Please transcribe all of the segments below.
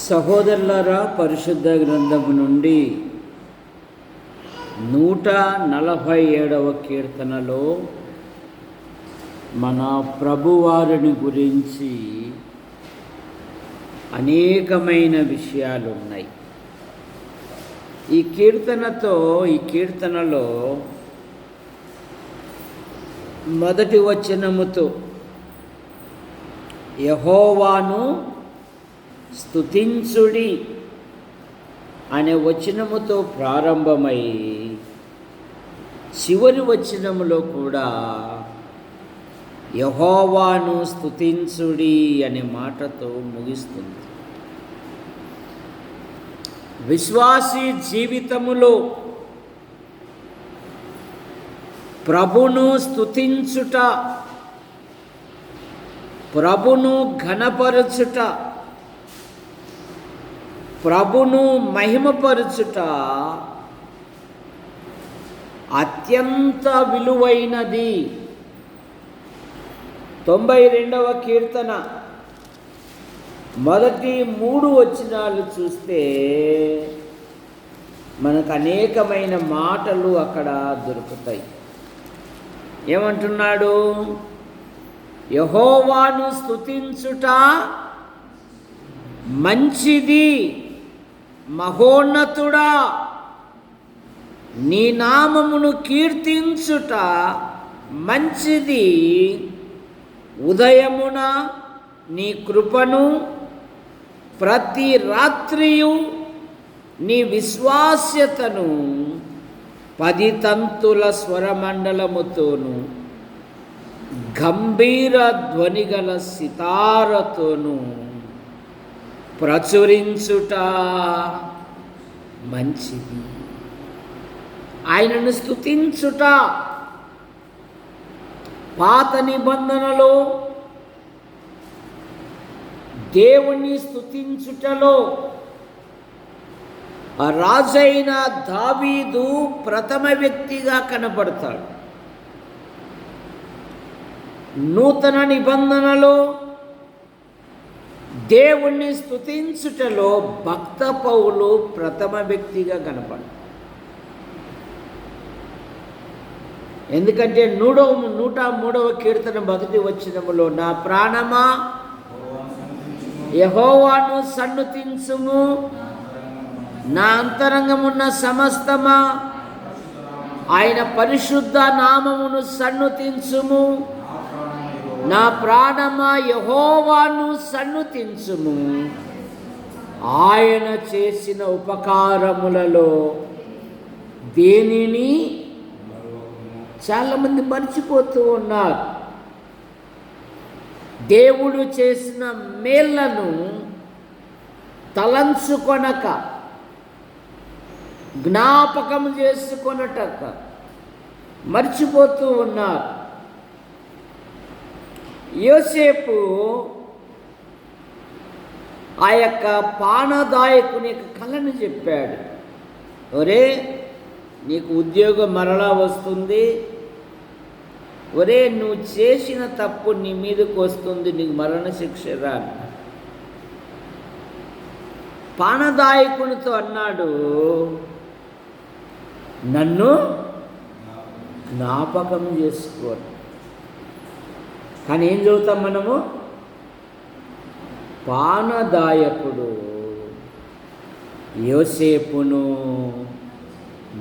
సహోదరులారా, పరిశుద్ధ గ్రంథము నుండి 147వ కీర్తనలో మన ప్రభువారిని గురించి అనేకమైన విషయాలు ఉన్నాయి. ఈ కీర్తనలో మొదటి వచనముతో యెహోవాను స్తుతించుడి అనే వచనముతో ప్రారంభమై చివరి వచనములో కూడా యెహోవాను స్తుతించుడి అనే మాటతో ముగిస్తుంది. విశ్వాసీ జీవితములో ప్రభును స్తుతించుట, ప్రభును ఘనపరచుట, ప్రభును మహిమపరచుట అత్యంత విలువైనది. 92వ కీర్తన మొదటి 3 వచనాలు చూస్తే మనకు అనేకమైన మాటలు అక్కడ దొరుకుతాయి. ఏమంటున్నాడు? యెహోవాను స్తుతించుట మంచిది, మహోన్నతుడా, నీ నామమును కీర్తించుట మంచిది. ఉదయమున నీ కృపను, ప్రతి రాత్రియు నీ విశ్వాస్యతను 10 తంతుల స్వరమండలముతోను గంభీర ధ్వనిగల సితారతోను ప్రచురించుట మంచిది. ఆయనను స్తుతించుట. పాత నిబంధనలో దేవుణ్ణి స్తుతించుటలో రాజైన దావీదు ప్రథమ వ్యక్తిగా కనబడతాడు. నూతన నిబంధనలో దేవుణ్ణి స్తుతించుటలో భక్త పౌలు ప్రథమ వ్యక్తిగా కనపడతాడు. ఎందుకంటే 103వ కీర్తన మొదటి వచనములో, నా ప్రాణమా యెహోవాను సన్నుతించుము, నా అంతరంగమున్న సమస్తమా ఆయన పరిశుద్ధ నామమును సన్నుతించుము. నా ప్రాణమా యెహోవాను సన్నుతించుము, ఆయన చేసిన ఉపకారములలో దేనిని చాలామంది మర్చిపోతూ ఉన్నారు. దేవుడు చేసిన మేళ్లను తలంచుకొనక, జ్ఞాపకం చేసుకొనటక మర్చిపోతూ ఉన్నారు. యోసేపు ఆ యొక్క పానదాయకుని యొక్క కళను చెప్పాడు. ఒరే, నీకు ఉద్యోగం మరలా వస్తుంది, ఒరే నువ్వు చేసిన తప్పు నీ మీదకు వస్తుంది, నీకు మరణశిక్ష రాను. పానదాయకునితో అన్నాడు, నన్ను జ్ఞాపకం చేసుకోండి. కానీ ఏం చదువుతాం మనము? పానదాయకుడు యోసేపును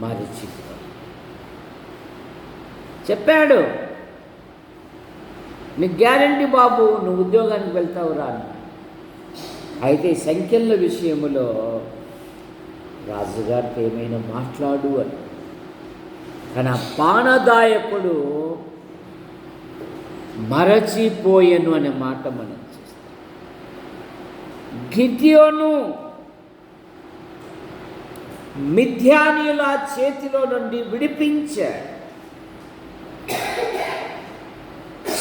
మరిచిపోయాడు. చెప్పాడు, నీకు గ్యారంటీ బాబు, నువ్వు ఉద్యోగానికి వెళ్తావు రా. అయితే సంఖ్యల విషయంలో రాజుగారితో ఏమైనా మాట్లాడు అని. కానీ ఆ పానదాయకుడు మరచిపోయెను అనే మాట మనం చూస్తాం. గిద్యోను మిద్యానీయుల చేతిలో నుండి విడిపించాడు.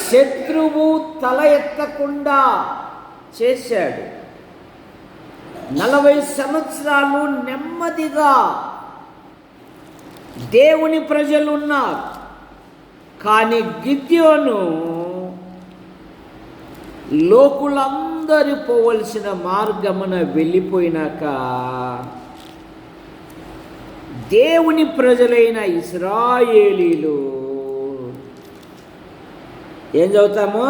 శత్రువు తల ఎత్తకుండా చేశాడు. 40 సంవత్సరాలు నెమ్మదిగా దేవుని ప్రజలు ఉన్నారు. కానీ గిద్యోను లోకులందరూ అందరు పోవలసిన మార్గమున వెళ్ళిపోయినాక దేవుని ప్రజలైన ఇశ్రాయేలీలు ఏం చదువుతాము?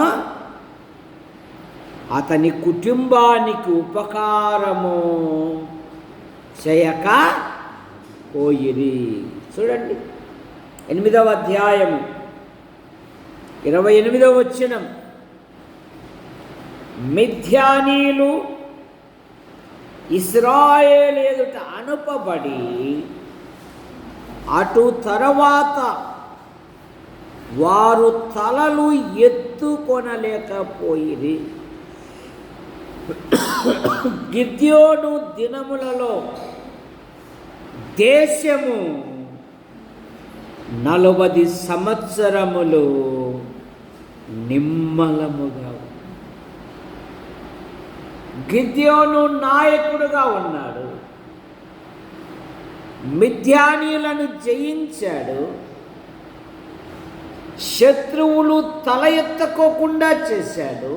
అతని కుటుంబానికి ఉపకారము చేయక పోయిరి. చూడండి 8వ అధ్యాయము 28వ వచనం. మిద్యానీయులు ఇశ్రాయేలు ఎదుట అనుపబడి అటు తరువాత వారు తలలు ఎత్తుకొనలేకపోయిరి. గిద్యోను దినములలో దేశము 40 సంవత్సరములు నిమ్మలముగా. గిద్యోను నాయకుడుగా ఉన్నాడు, మిద్యానీయులను జయించాడు, శత్రువులు తల ఎత్తుకోకుండా చేశాడు.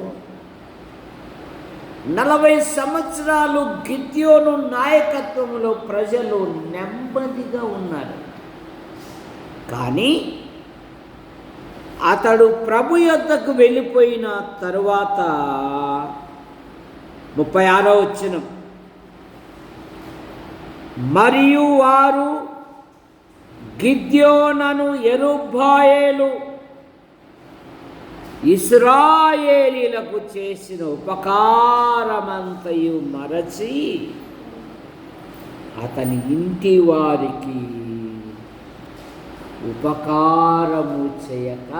40 సంవత్సరాలు గిద్యోను నాయకత్వంలో ప్రజలు నెమ్మదిగా ఉన్నారు. కానీ అతడు ప్రభు యొద్దకు వెళ్ళిపోయిన తరువాత 36వ వచనం. మరియు వారు గిద్యోనును యెరుబ్బయలు ఇశ్రాయేలీలకు చేసిన ఉపకారమంతయు మరచి అతని ఇంటి వారికి ఉపకారము చేయక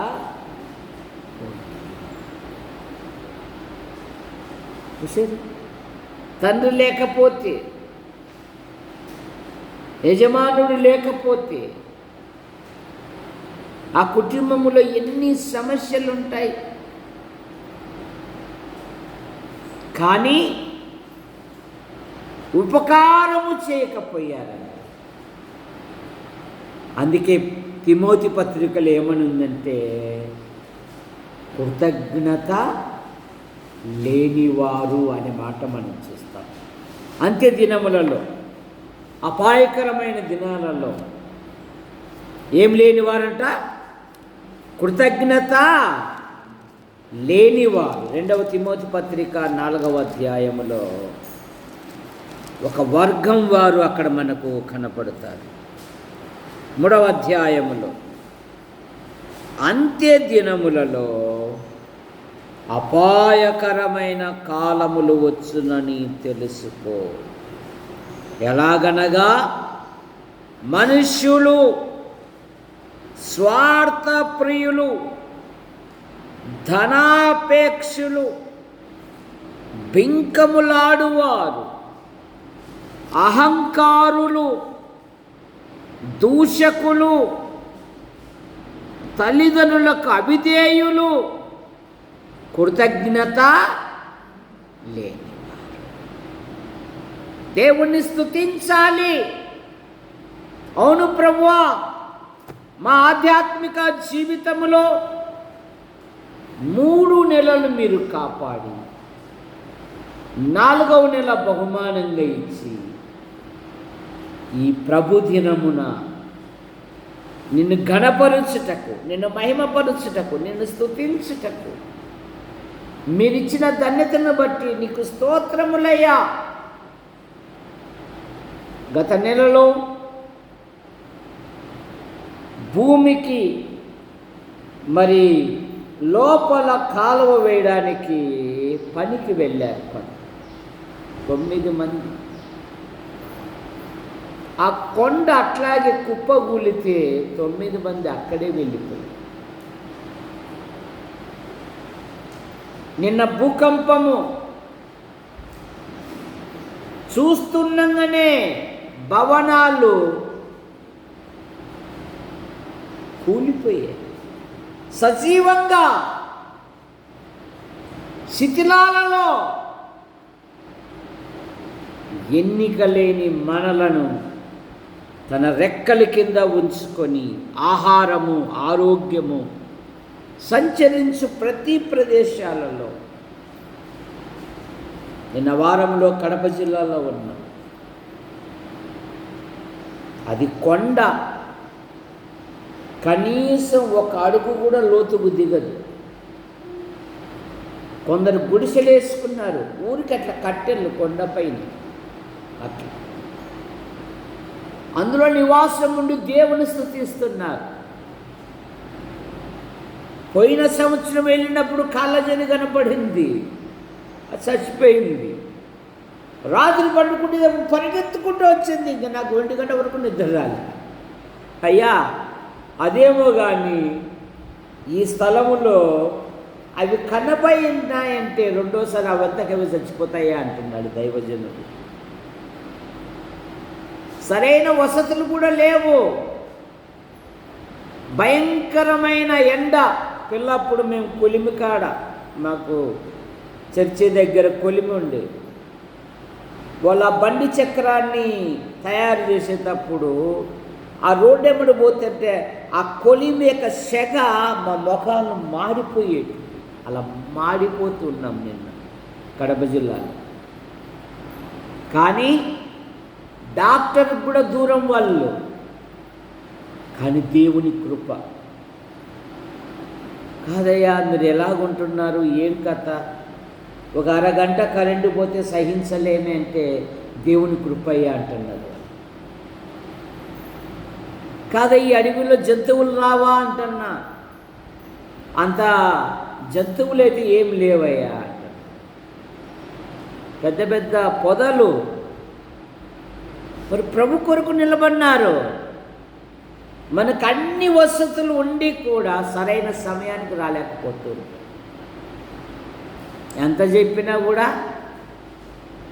తండ్రి లేకపోతే, యజమానుడు లేకపోతే ఆ కుటుంబంలో ఎన్ని సమస్యలు ఉంటాయి. కానీ ఉపకారము చేయకపోయారు. అందుకే తిమోతి పత్రికలు ఏమనుందంటే కృతజ్ఞత లేనివారు అనే మాట మనం చూస్తాం. అంత్య దినములలో, అపాయకరమైన దినాలలో ఏం లేనివారంట? కృతజ్ఞత లేనివారు. 2వ తిమోతి పత్రిక 4వ అధ్యాయములో ఒక వర్గం వారు అక్కడ మనకు కనపడతారు. 3వ అధ్యాయములో అంత్య దినములలో అపాయకరమైన కాలములు వచ్చునని తెలుసుకో. ఎలాగనగా మనుష్యులు స్వార్థ ప్రియులు, ధనాపేక్షులు, బింకములాడువారు, అహంకారులు, దూషకులు, తల్లిదండ్రులకు అవిధేయులు, కృతజ్ఞత లేని. దేవుణ్ణి స్తుతించాలి. అవును ప్రభువా, మా ఆధ్యాత్మిక జీవితంలో 3 నెలలు మీరు కాపాడి 4వ నెల బహుమానంగా ఇచ్చి ఈ ప్రభు దినమున నిన్ను ఘనపరుచుటకు, నిన్ను మహిమపరుచుటకు, నిన్ను స్తుతించుటకు మీరిచ్చిన ధన్యతను బట్టి నీకు స్తోత్రములయ్యా. గత నెలలో భూమికి మరి లోపల కాలువ వేయడానికి పనికి వెళ్ళారు 9 మంది. ఆ కొండ అట్లాగే కుప్పగూలితే 9 మంది అక్కడే వెళ్ళిపోయారు. నిన్న భూకంపము చూస్తుండగానే భవనాలు కూలిపోయాయి. సజీవంగా శిథిలాలలో ఎన్నిక లేని మనలను తన రెక్కల కింద ఉంచుకొని ఆహారము, ఆరోగ్యము సంచరించు ప్రతి ప్రదేశాలలో నిన్న వారంలో కడప జిల్లాలో ఉన్నాం. అది కొండ, కనీసం ఒక అడుగు కూడా లోతుకు దిగదు. కొందరు గుడిసెలేసుకున్నారు, ఊరికి అట్లా కట్టెళ్ళు కొండపైన అట్లా, అందులో నివాసం ఉండి దేవుని స్తుతిస్తున్నారు. పోయిన సంవత్సరం వెళ్ళినప్పుడు కాళ్ళజని కనపడింది, అది చచ్చిపోయింది. రాత్రి పండుకుంటే పరిగెత్తుకుంటూ వచ్చింది. ఇంకా నాకు 1 గంట వరకు నిద్ర రాలి. అయ్యా అదేమో కానీ ఈ స్థలములో అవి కనబడినాయంటే రెండోసారి అవంతకవి చచ్చిపోతాయా అంటున్నాడు దైవజనుడు. సరైన వసతులు కూడా లేవు. భయంకరమైన ఎండ. పిల్లప్పుడు మేము కొలిమి కాడ, మాకు చర్చి దగ్గర కొలిమి ఉండే, వాళ్ళ బండి చక్రాన్ని తయారు చేసేటప్పుడు ఆ రోడ్డు ఎమ్మడి పోతుంటే ఆ కొలిమి యొక్క సెగ మా ముఖాలను మాడిపోయేది. అలా మాడిపోతూ ఉన్నాం నిన్న కడప జిల్లాలో. కానీ డాక్టర్ కూడా దూరం వాళ్ళు. కానీ దేవుని కృప. కాదయ్యా మీరు ఎలాగుంటున్నారు, ఏం కథ, ఒక అరగంట కరెంటు పోతే సహించలేమే అంటే దేవుని కృపయ్యా అంటున్నారు. కాదా ఈ అడవిలో జంతువులు రావా అంటున్నా, అంత జంతువులైతే ఏం లేవయ్యా అంట. పెద్ద పెద్ద పొదలు. మరి ప్రభు కొరకు నిలబడినారు. మనకు అన్ని వసతులు ఉండి కూడా సరైన సమయానికి రాలేకపోతున్నారు. ఎంత చెప్పినా కూడా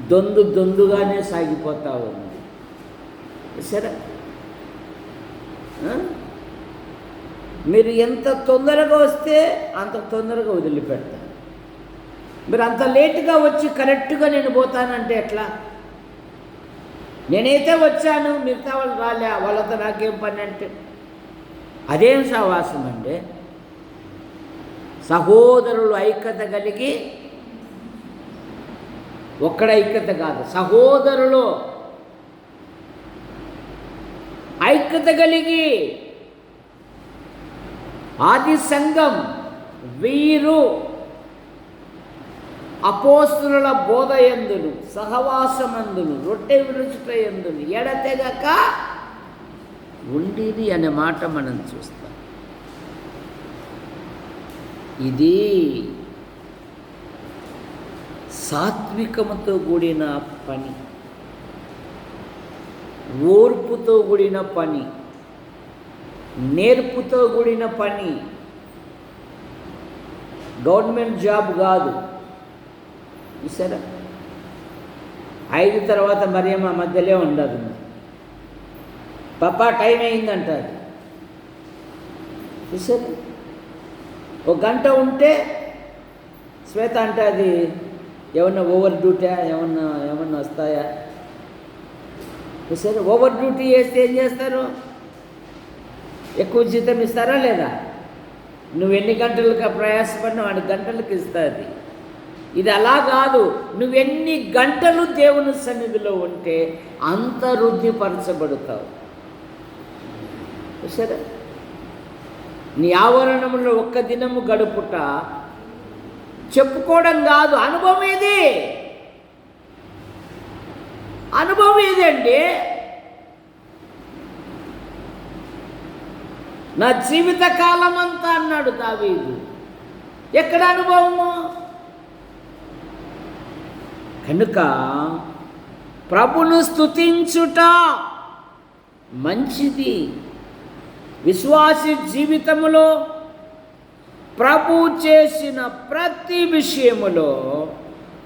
దొందుగానే సాగిపోతూ ఉంది. సరే, మీరు ఎంత తొందరగా వస్తే అంత తొందరగా వదిలిపెడతాను. మీరు అంత లేటుగా వచ్చి కరెక్ట్గా నేను పోతానంటే ఎట్లా? నేనైతే వచ్చాను, మిగతా వాళ్ళు రాలే, వాళ్ళతో నాకేం పని అంటే అదేం సహవాసం అండి? సహోదరులు ఐక్యత కలిగి, ఒక్కడ ఐక్యత కాదు, సహోదరులు ఐక్యత కలిగి ఆది సంఘం వీరు అపోస్తుల బోధ యందును సహవాసమందును రొట్టె విరుచుట యందును ఎడతెగక ఉండిది అనే మాట మనం చూస్తాం. ఇది సాత్వికముతో కూడిన పని, ఓర్పుతో కూడిన పని, నేర్పుతో కూడిన పని. గవర్నమెంట్ జాబ్ కాదు. చూసారా, 5 తర్వాత మరియమ్మ మధ్యలో ఉండదు. పాపా టైం అయిందంట. అది చూసారా, 1 గంట ఉంటే శ్వేత అంటే అది ఏమన్నా ఓవర్ డ్యూటా, ఏమన్నా వస్తాయా? చూసారా, ఓవర్ డ్యూటీ చేస్తే ఏం చేస్తారు? ఎక్కువ జీతం ఇస్తారా లేదా? నువ్వు ఎన్ని గంటలకు ప్రయాసపడినా 2 గంటలకు ఇస్తుంది. ఇది అలా కాదు. నువ్వెన్ని గంటలు దేవుని సన్నిధిలో ఉంటే అంత వృద్ధిపరచబడతావు. సరే, నీ ఆవరణంలో 1 దినము గడుపుట చెప్పుకోవడం కాదు, అనుభవం ఇది. అనుభవం ఏదండి? నా జీవిత కాలం అంతా అన్నాడు దావీదు. ఎక్కడ అనుభవము? కనుక ప్రభును స్తుతించుట మంచిది. విశ్వాసి జీవితములో ప్రభు చేసిన ప్రతి విషయములో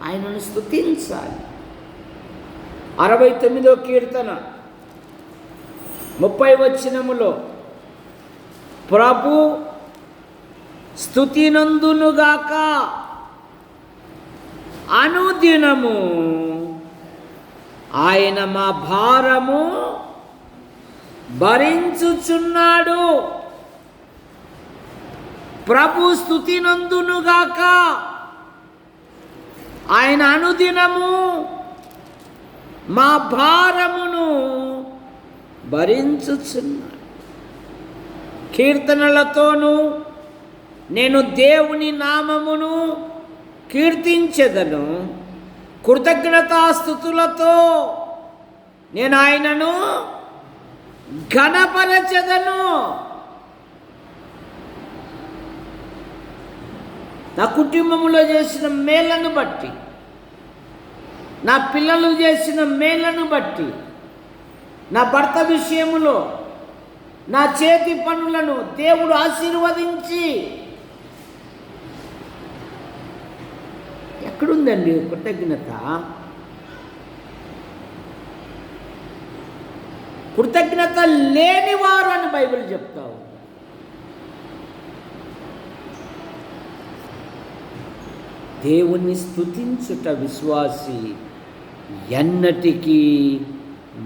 ఆయనను స్తుతించాలి. 69వ కీర్తన 30వ వచనములో ప్రభు స్తుతినందునుగాక అనుదినము ఆయన మా భారము భరించుచున్నాడు. ప్రభు స్తుతినందునుగాక ఆయన అనుదినము మా భారమును భరించుచున్నాడు. కీర్తనలతోనూ నేను దేవుని నామమును కీర్తించెదను, కృతజ్ఞతాస్తుతులతో నేను ఆయనను ఘనపరచెదను. నా కుటుంబంలో చేసిన మేలను బట్టి, నా పిల్లలు చేసిన మేలను బట్టి, నా భర్త విషయములో నా చేతి పనులను దేవుడు ఆశీర్వదించి, ఎక్కడుందండి కృతజ్ఞత? కృతజ్ఞత లేనివారు అని బైబిల్ చెప్తావు. దేవుణ్ణి స్తుతించుట విశ్వాసి ఎన్నటికీ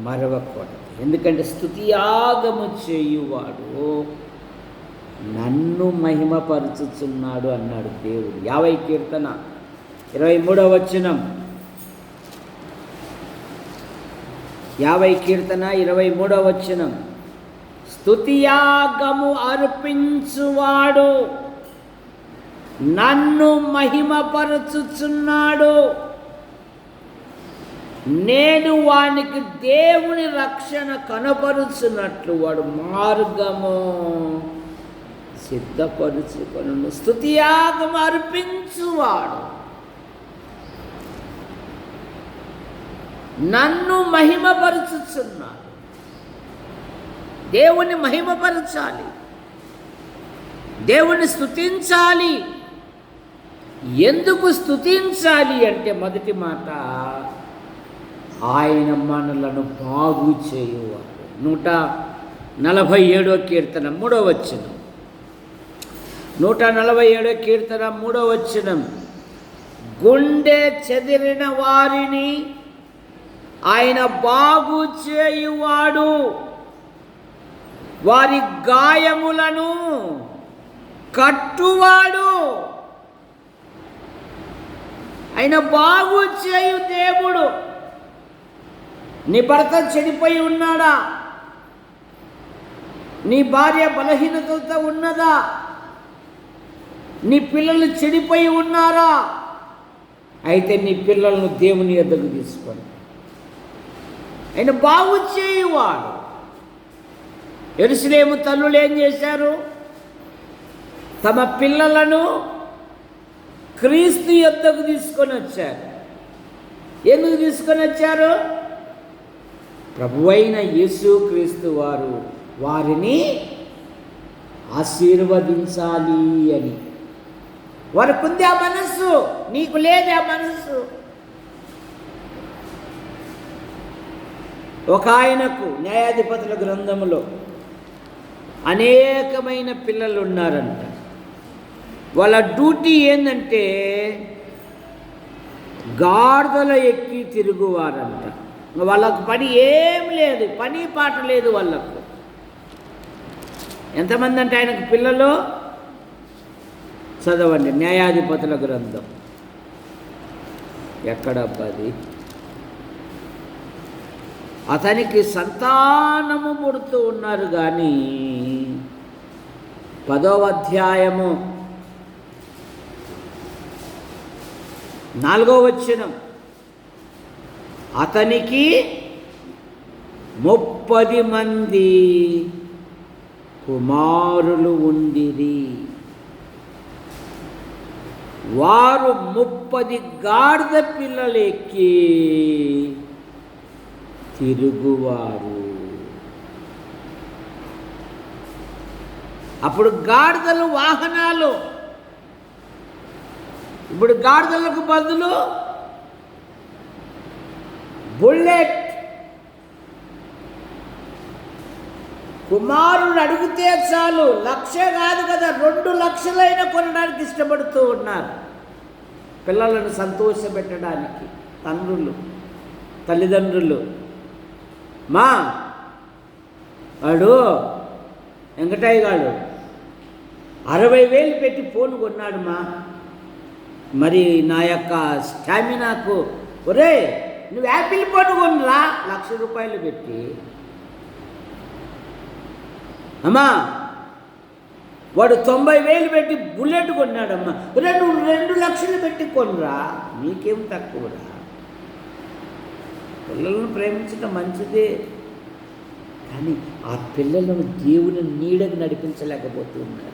మరవకూడదు. ఎందుకంటే స్తుతియాగము చేయువాడు నన్ను మహిమపరచుచున్నాడు అన్నాడు దేవుడు. 50 కీర్తన 23వ వచనం. 50 కీర్తన 23వ వచనం. స్తుతియాగము అర్పించువాడు నన్ను మహిమపరచుచున్నాడు, నేను వానికి దేవుని రక్షణ కనపరుచున్నట్లు వాడు మార్గము సిద్ధపరుచుకొనును. స్తుతియాగము అర్పించువాడు నన్ను మహిమపరచుచున్నాడు. దేవుని మహిమపరచాలి, దేవుని స్తుతించాలి. ఎందుకు స్తుతించాలి అంటే మొదటి మాట, ఆయన మనలను బాగు చేయువాడు. 147వ కీర్తన 3వ వచనం. 147వ కీర్తన 3వ వచనం. గుండె చెదిరిన వారిని ఆయన బాగు చేయువాడు, వారి గాయములను కట్టువాడు. ఆయన బాగు చేయు దేవుడు. నీ భర్త చెడిపోయి ఉన్నాడా? నీ భార్య బలహీనతతో ఉన్నదా? నీ పిల్లలు చెడిపోయి ఉన్నారా? అయితే నీ పిల్లలను దేవుని యొద్దకు తీసుకొని ఆయన బాగు చేయువాడు. యెరూషలేము తల్లులు ఏం చేశారు? తమ పిల్లలను క్రీస్తు యొద్దకు తీసుకొని వచ్చారు. ఎందుకు తీసుకొని వచ్చారు? ప్రభువైన యేసు క్రీస్తు వారు వారిని ఆశీర్వదించాలి అని. వారికి ఉంది ఆ మనస్సు, నీకు లేదు ఆ మనస్సు. ఒక ఆయనకు న్యాయాధిపతుల గ్రంథములో అనేకమైన పిల్లలు ఉన్నారంట. వాళ్ళ డ్యూటీ ఏంటంటే గాడిదల ఎక్కి తిరుగువారంట. వాళ్ళకు పని ఏం లేదు, పని పాట లేదు వాళ్ళకు. ఎంతమంది అంటే ఆయనకు పిల్లలు? చదవండి న్యాయాధిపతుల గ్రంథం. ఎక్కడబ్బది? అతనికి సంతానము పుడుతూ ఉన్నారు కానీ 10వ అధ్యాయము 4వ వచనం. అతనికి 30 మంది కుమారులు ఉండిరి. వారు 30 గాడిద పిల్లలు ఎక్కి తిరుగువారు. అప్పుడు గాడిదలు వాహనాలు, ఇప్పుడు గాడిదలకు బదులు బుల్లెట్. కుమారుడు అడిగితే చాలు, 1,00,000 కాదు కదా, 2 లక్షలైనా కొనడానికి ఇష్టపడుతూ ఉన్నారు. పిల్లలను సంతోషపెట్టడానికి తల్లిదండ్రులు. మా వాడు వెంకటయ్య గారు 60,000 పెట్టి ఫోన్ కొన్నాడు మా, మరి నా యొక్క స్టామినాకు, ఒరే నువ్వు యాపిల్ పండు కొనురా ₹1,00,000 పెట్టి, అమ్మా వాడు 90,000 పెట్టి బుల్లెట్ కొన్నాడమ్మా, నువ్వు 2,00,000 పెట్టి కొనురా, నీకేం తక్కువరా. పిల్లలను ప్రేమించడం మంచిదే, కానీ ఆ పిల్లలను దేవుని నీడకు నడిపించలేకపోతూ ఉన్నారు.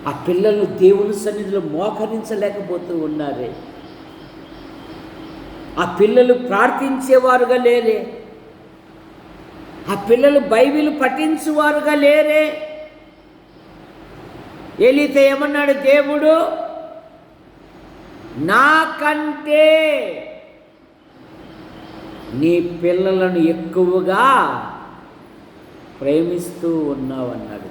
ఆ పిల్లలు దేవుని సన్నిధిలో మోకరించలేకపోతూ ఉన్నారే. ఆ పిల్లలు ప్రార్థించేవారుగా లేరే. ఆ పిల్లలు బైబిల్ పఠించువారుగా లేరే. ఏలీతో ఏమన్నాడు దేవుడు? నాకంటే నీ పిల్లలను ఎక్కువగా ప్రేమిస్తూ ఉన్నావు అన్నాడు.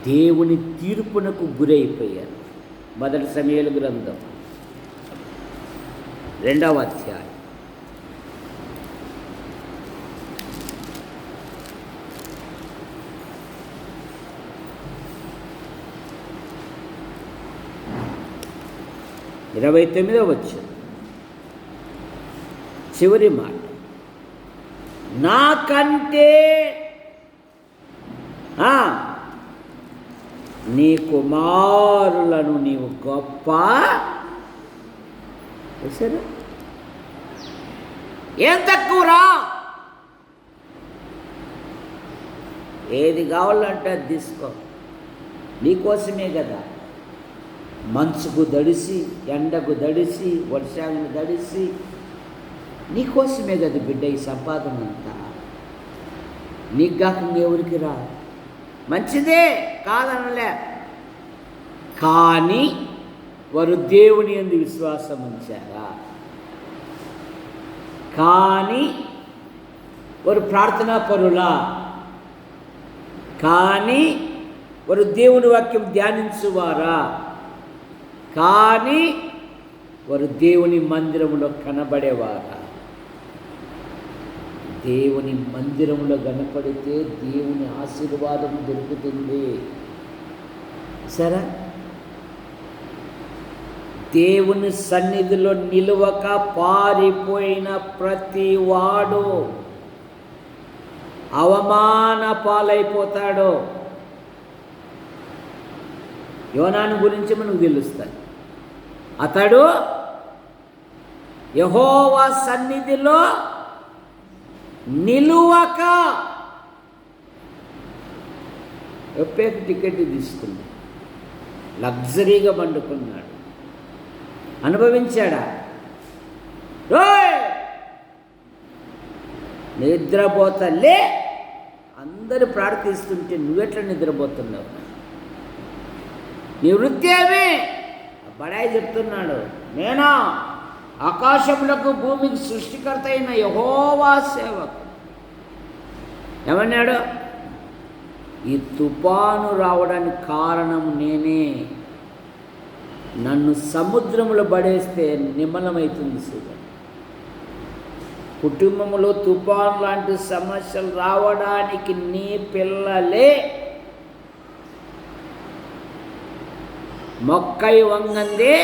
దేవుని తీర్పునకు గురైపోయారు. 1 సమూయేలు గ్రంథం 2వ అధ్యాయం 29వ వచనం చివరి మాట, నాకంటే నీ కుమారులను నీవు గొప్ప చేశారు. ఏం తక్కువరా? ఏది కావాలంటే అది తీసుకో, నీకోసమే కదా. మంచుకు దడిసి, ఎండకు దడిసి, వర్షాలను దడిసి నీకోసమే కదా బిడ్డ ఈ సంపాదన అంతా. నీకు కాక ఎవరికి రా, మంచిదే కాదనలే. కానీ వారు దేవుని యందు విశ్వాసం ఉంచారా? కానీ వారు ప్రార్థనా పరులా? కానీ వారు దేవుని వాక్యం ధ్యానించువారా? కానీ వారు దేవుని మందిరంలో కనబడేవారా? దేవుని మందిరంలో కనపడితే దేవుని ఆశీర్వాదం దొరుకుతుంది. సరే, దేవుని సన్నిధిలో నిలువక పారిపోయిన ప్రతి వాడు అవమాన పాలైపోతాడు. యోనాను గురించి మనకు తెలుస్తుంది. అతడు యెహోవా సన్నిధిలో నిలువక ఎప్పేక టికెట్ తీసుకున్నాడు, లగ్జరీగా పండుకున్నాడు. అనుభవించాడా? నిద్రపోతలే అందరూ ప్రార్థిస్తుంటే నువ్వెట్లా నిద్రపోతున్నావు? నీ వృత్తి ఏమి? బడాయి చెప్తున్నాడు, నేనా ఆకాశములకు భూమికి సృష్టికర్త అయిన యెహోవా సేవకు. ఏమన్నాడు? ఈ తుఫాను రావడానికి కారణం నేనే. నన్ను సముద్రములో పడేస్తే నిమ్మలమవుతుంది సూర్యుడు. కుటుంబంలో తుఫాను లాంటి సమస్యలు రావడానికి నీ పిల్లలే మొక్కై వంగందే.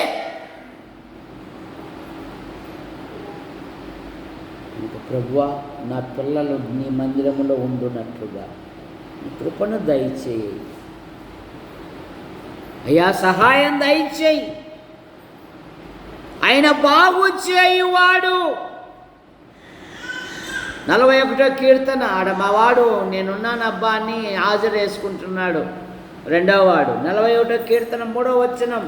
ఇంకా ప్రభువా, నా పిల్లలు నీ మందిరములో ఉండునట్లుగా నీ కృపను దయచేయి అయ్యా, సహాయం దయచేయి. ఆయన బాగు చేయువాడు. 41వ కీర్తన. ఆడ మావాడు నేనున్నానబ్బా అని హాజరు వేసుకుంటున్నాడు. 2వ వాడు 41వ కీర్తన 3వ వచనం.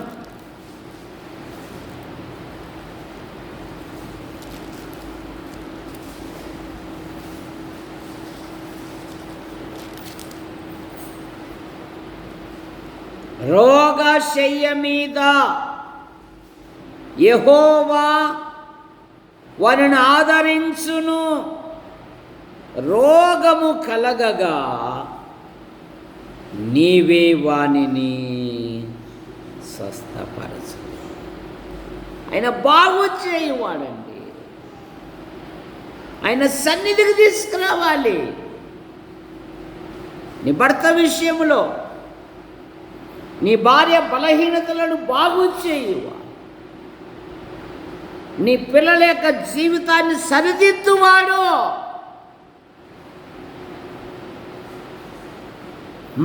రోగశయ్య మీద యెహోవా వారిని ఆదరించును. రోగము కలగగా నీవే వానిని స్వస్థపరచు. ఆయన బాగు చేయువాడండి. ఆయన సన్నిధికి తీసుకురావాలి. నీ భర్త విషయంలో, నీ భార్య బలహీనతలను బాగు చేయువా, నీ పిల్లల యొక్క జీవితాన్ని సరిదిద్దువాడు,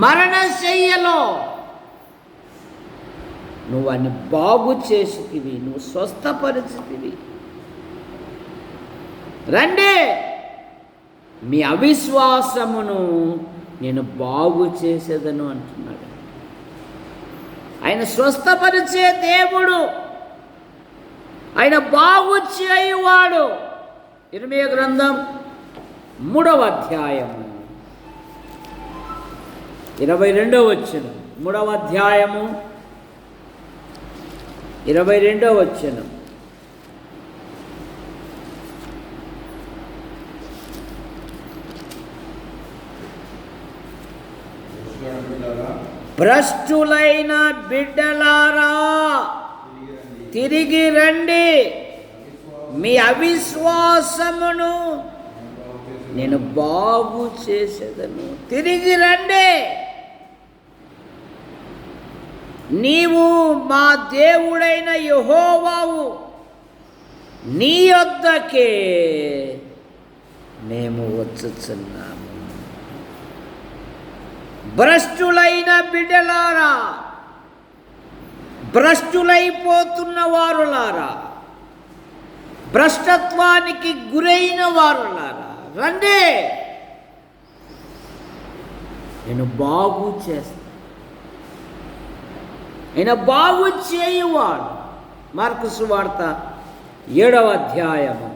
మరణశయ్యలో నువ్వు అన్ని బాగు చేసితివి, నువ్వు స్వస్థపరిచితివి. రండి, మీ అవిశ్వాసమును నేను బాగు చేసేదను అంటున్నాడు. ఆయన స్వస్థపరిచే దేవుడు, ఆయన బాగు చేయువాడు. ఇర్మీయా గ్రంథం 3వ అధ్యాయము 22వ వచనం. 3వ అధ్యాయము 22వ వచనం. భ్రష్టులైన బిడ్డలారా తిరిగి రండి, మీ అవిశ్వాసమును నేను బాగు చేసేదను. తిరిగి రండి, నీవు మా దేవుడైన యెహోవావు, నీ యొద్దకే మేము వచ్చుచున్నాము. భ్రష్టులైన బిడ్డలారా, భ్రష్టులైపోతున్న వారులారా, భ్రష్టత్వానికి గురైన వారులారా, రండి, నేను బాగు చేస్తాను. ఆయన బాగు చేయువాడు. మార్కు సువార్త 7వ అధ్యాయము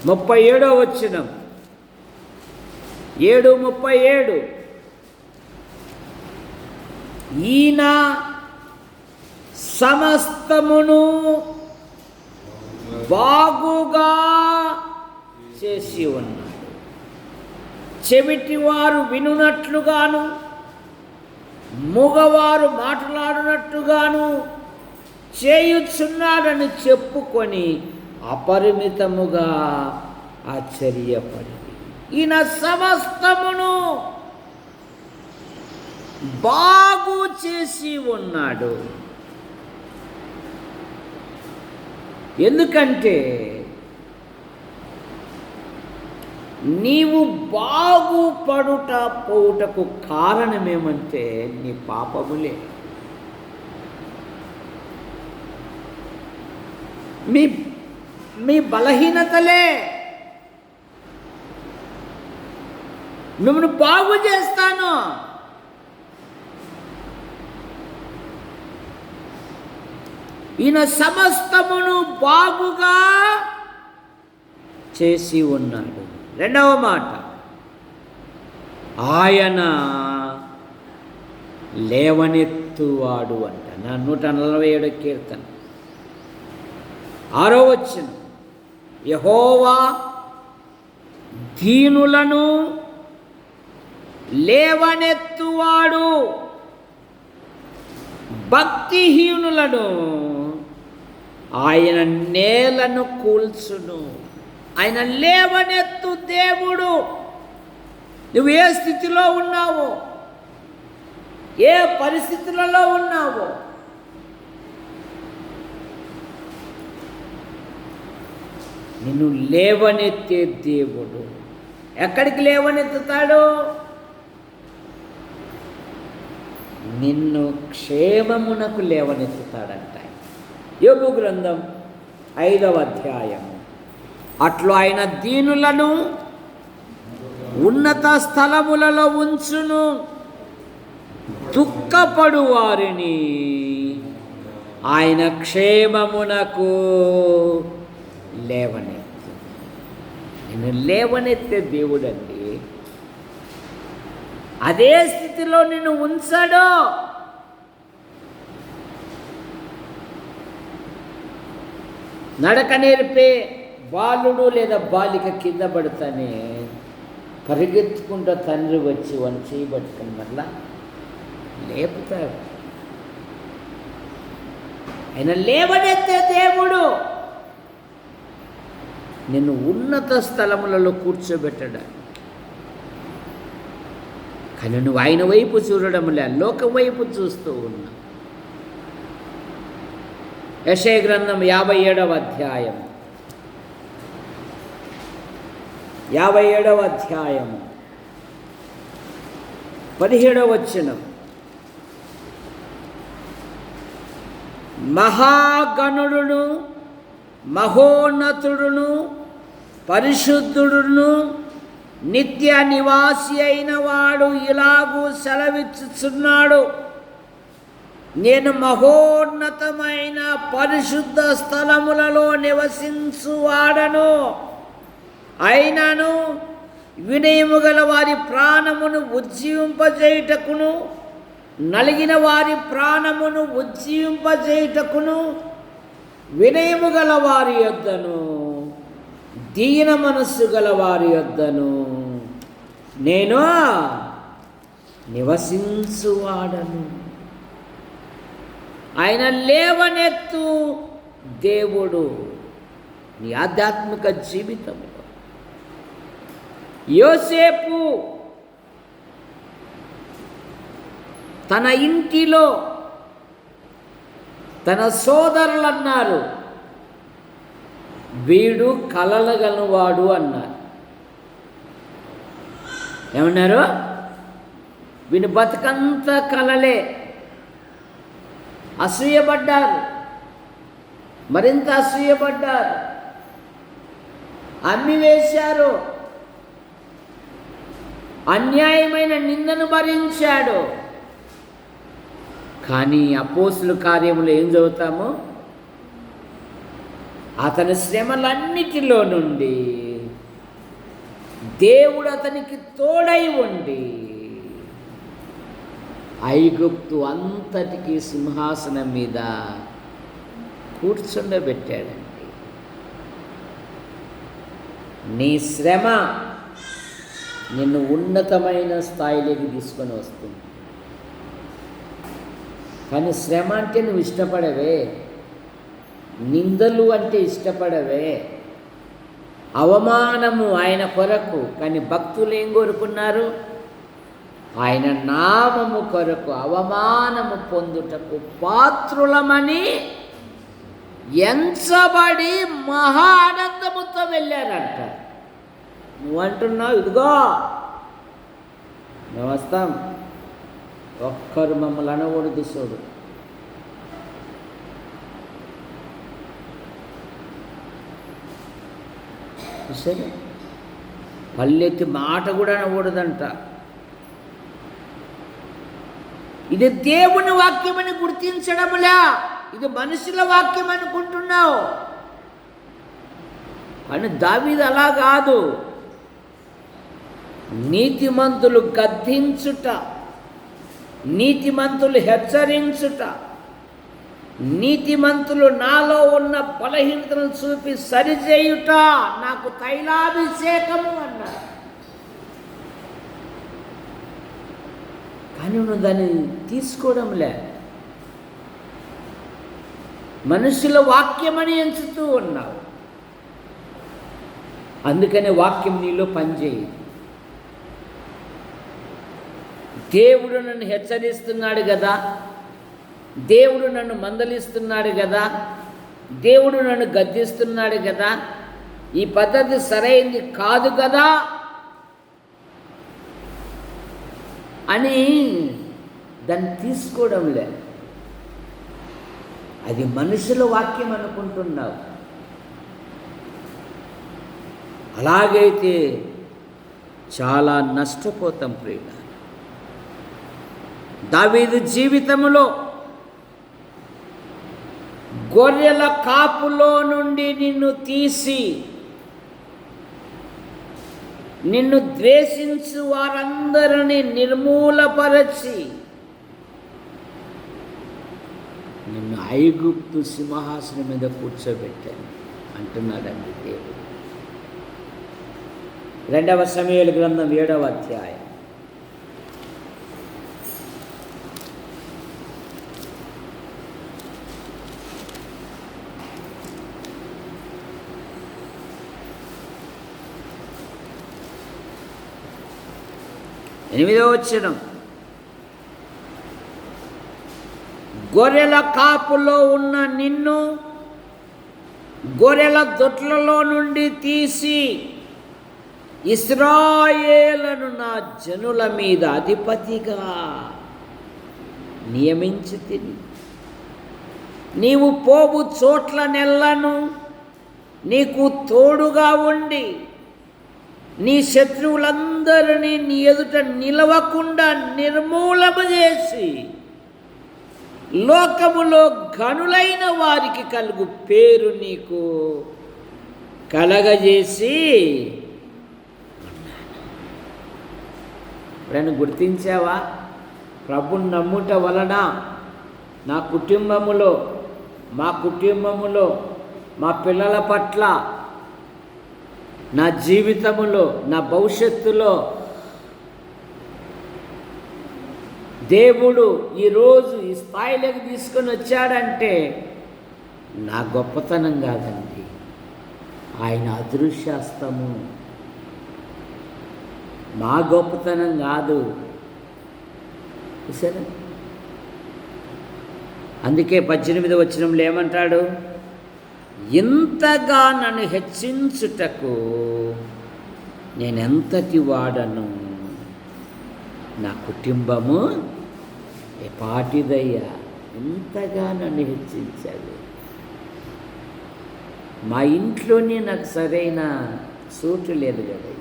37వ వచనం. 7:37. ఈయన సమస్తమును బాగుగా చేసి ఉన్నాడు. చెవిటివారు వినునట్లుగాను, మూగవారు మాట్లాడినట్టుగాను చేయుచున్నాడని చెప్పుకొని అపరిమితముగా ఆశ్చర్యపడి, ఈయన సమస్తమును బాగు చేసి ఉన్నాడు. ఎందుకంటే నీవు బాగుపడుట పోవుటకు కారణమేమంటే నీ పాపములే, మీ బలహీనతలే. మిమ్మల్ని బాగు చేస్తాను. ఈయన సమస్తమును బాగుగా చేసి ఉన్నాడు. రెండవ మాట, ఆయన లేవనెత్తువాడు అంట. నా 147వ కీర్తన 6వ వచనం. యెహోవా దీనులను లేవనెత్తువాడు, భక్తిహీనులను ఆయన నేలను కూల్చును. ఆయన లేవనెత్తు దేవుడు. నువ్వు ఏ స్థితిలో ఉన్నావో, ఏ పరిస్థితులలో ఉన్నావో, నిన్ను లేవనెత్తే దేవుడు. ఎక్కడికి లేవనెత్తుతాడు? నిన్ను క్షేమమునకు లేవనెత్తుతాడంట. యోబు గ్రంథం 5వ అధ్యాయము. అట్లు ఆయన దీనులను ఉన్నత స్థలములలో ఉంచును, దుఃఖపడు వారిని ఆయన క్షేమమునకు లేవనెత్తు. నిన్ను లేవనెత్తే దేవుడండి. అదే స్థితిలో నిన్ను ఉంచాడో. నడక నేర్పే బాలుడు లేదా బాలిక కింద పడతానే పరిగెత్తుకుంటూ తండ్రి వచ్చి వాడిని చేయబట్టుకుని మళ్ళా లేపుతాడు. ఆయన లేవనెత్తే దేవుడు. నిన్ను ఉన్నత స్థలములలో కూర్చోబెట్టడా. కానీ నువ్వు ఆయన వైపు చూడడంలే, లోకం వైపు చూస్తూ ఉన్నావు. యెషయా గ్రంథం 57వ అధ్యాయం 17వ వచనం. మహాగణుడును మహోన్నతుడును పరిశుద్ధుడును నిత్య నివాసి అయిన వాడు ఇలాగూ సెలవిచ్చుచున్నాడు, నేను మహోన్నతమైన పరిశుద్ధ స్థలములలో నివసించువాడను, అయినను వినయము గల వారి ప్రాణమును ఉజ్జీవింపజేయుటకును, నలిగిన వారి ప్రాణమును ఉజ్జీవింపజేయుటకును, వినయము గల వారి యొద్దను దీన మనస్సు గల వారి యొద్దను నేను నివసించువాడను. ఆయన లేవనెత్తు దేవుడు. నీ ఆధ్యాత్మిక జీవితంలో యోసేపు తన ఇంటిలో తన సోదరులు అన్నారు, వీడు కలలగలవాడు అన్నారు. ఏమన్నారు? వీని బతుకంతా కలలే. అసూయపడ్డారు, మరింత అసూయపడ్డారు, అమ్మివేశారు, అన్యాయమైన నిందను భరించాడు. కానీ అపోస్తుల కార్యములు ఏం చదువుతాము? అతని శ్రమలన్నిటిలో నుండి దేవుడు అతనికి తోడై ఉండి ఐగుప్తు అంతటికి సింహాసనం మీద కూర్చుండబెట్టాడండి. నీ శ్రమ నిన్ను ఉన్నతమైన స్థాయిలోకి తీసుకొని వస్తుంది. కానీ శ్రమ అంటే నువ్వు ఇష్టపడవే, నిందలు అంటే ఇష్టపడవే, అవమానము ఆయన కొరకు. కానీ భక్తులు ఏం కోరుకున్నారు? ఆయన నామము కొరకు అవమానము పొందుటకు పాత్రులమని ఎంచబడి మహా ఆనందముతో వెళ్ళారంట. నువ్వు అంటున్నావు, ఇదిగో మేము వస్తాం, ఒక్కరు మమ్మల్ని అనకూడదు చూడు. సరే, పల్లెత్తి మాట కూడా అనకూడదంట. ఇది దేవుని వాక్యమని గుర్తించడంలా, ఇది మనుషుల వాక్యం అనుకుంటున్నావు. కానీ దావీదు అలా కాదు. నీతిమంతులు గద్దించుట, నీతిమంతులు హెచ్చరించుట, నీతిమంతులు నాలో ఉన్న బలహీనతను చూపి సరిచేయుట నాకు తైలాభిషేకము అన్నారు. కానీ నువ్వు దాన్ని తీసుకోవడంలే, మనుషుల వాక్యమని ఎంచుతూ ఉన్నావు. అందుకనే వాక్యం నీలో పనిచేయదు. దేవుడు నన్ను హెచ్చరిస్తున్నాడు కదా, దేవుడు నన్ను మందలిస్తున్నాడు కదా, దేవుడు నన్ను గద్దిస్తున్నాడు కదా, ఈ పద్ధతి సరైంది కాదు కదా అని దాన్ని తీసుకోవడం లేదు. అది మనుషుల వాక్యం అనుకుంటున్నావు. అలాగైతే చాలా నష్టపోతాం ప్రియుల. దావీదు జీవితంలో గొర్రెల కాపులో నుండి నిన్ను తీసి నిన్ను ద్వేషించు వారందరినీ నిర్మూలపరచి నిన్ను ఐగుప్తు సింహాసనం మీద కూర్చోబెట్టాను అంటున్నాడండి దేవుడు. 2వ సమూయేలు గ్రంథం 7వ అధ్యాయం. 8వ వచనం, గొర్రెల కాపులో ఉన్న నిన్ను గొర్రెల దొట్లలో నుండి తీసి ఇశ్రాయేలును నా జనుల మీద అధిపతిగా నియమించి తిని, నీవు పోవు చోట్ల నెల్లను నీకు తోడుగా ఉండి నీ శత్రువులందరినీ నీ ఎదుట నిలవకుండా నిర్మూలన చేసి లోకములో గనులైన వారికి కలుగు పేరు నీకు కలగజేసి ఎప్పుడైనా గుర్తించావా? ప్రభుని నమ్ముట వలన నా కుటుంబములో, మా పిల్లల పట్ల, నా జీవితములో, నా భవిష్యత్తులో దేవుడు ఈరోజు ఈ స్థాయిలోకి తీసుకొని వచ్చాడంటే నా గొప్పతనం కాదండి, ఆయన అదృశ్యాస్తము. మా గొప్పతనం కాదు. సరే, అందుకే 18వ వచనంలో ఏమంటాడు? ఇంతగా నన్ను హెచ్చించుటకు నేనెంతటి వాడను, నా కుటుంబము ఎపాటిదయ్యా, ఇంతగా నన్ను హెచ్చించాడు. మా ఇంట్లోనే నాకు సరైన చోటు లేదు కదయ్యా.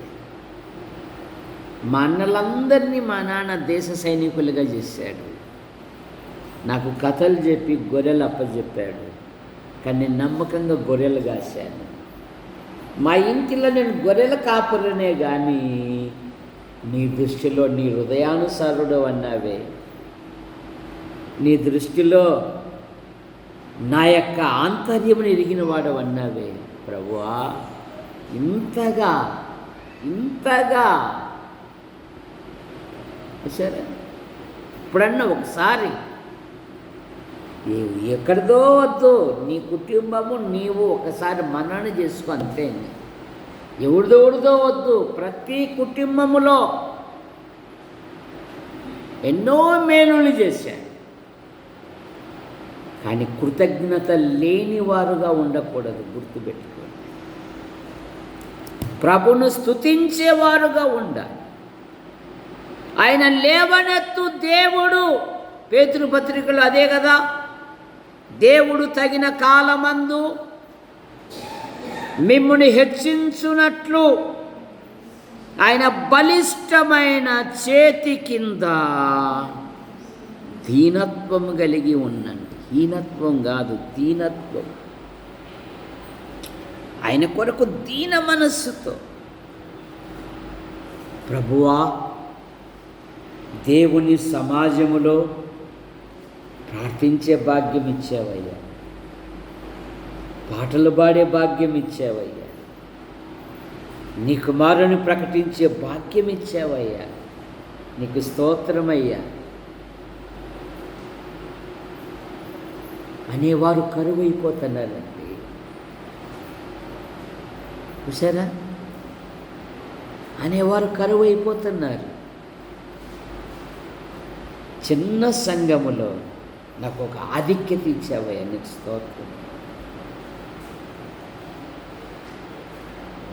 మా అన్నలందరినీ మా నాన్న దేశ సైనికులుగా చేశాడు. నాకు కథలు చెప్పి గొర్రెలు అప్పచెప్పాడు, కానీ నేను నమ్మకంగా గొర్రెలు కాశాను. మా ఇంటిలో నేను గొర్రెల కాపురనే కానీ నీ దృష్టిలో నీ హృదయానుసారుడు అన్నావే, నీ దృష్టిలో నా యొక్క ఆంతర్యమును ఎరిగిన వాడు అన్నావే ప్రభువా. ఇంతగా సరే, ఇప్పుడన్నా ఒకసారి ఎక్కడిదో వద్దు, నీ కుటుంబము నీవు ఒకసారి మనన చేసుకో, అంతే. ఎవరిదో వద్దు. ప్రతి కుటుంబములో ఎన్నో మేలులు చేశాడు, కానీ కృతజ్ఞత లేని వారుగా ఉండకూడదు. గుర్తుపెట్టుకోండి, ప్రభును స్తుతించేవారుగా ఉండాలి. ఆయన లేవనెత్తు దేవుడు. పేతురు పత్రికలో అదే కదా, దేవుడు తగిన కాలమందు మిమ్ముని హెచ్చించునట్లు ఆయన బలిష్టమైన చేతి కింద దీనత్వం కలిగి ఉండండి. హీనత్వం కాదు, దీనత్వం. ఆయన కొరకు దీన మనస్సుతో, ప్రభువా దేవుని సమాజములో ప్రార్థించే భాగ్యం ఇచ్చావయ్యా, పాటలు పాడే భాగ్యం ఇచ్చావయ్యా, నీ కుమారుని ప్రకటించే భాగ్యం ఇచ్చావయ్యా, నీకు స్తోత్రమయ్యా అనేవారు కరువైపోతున్నారండి. చూసారా, అనేవారు కరువైపోతున్నారు. చిన్న సంఘములో నాకు ఒక ఆధిక్యత ఇచ్చావయ్యా, నీకు స్తోత్రం.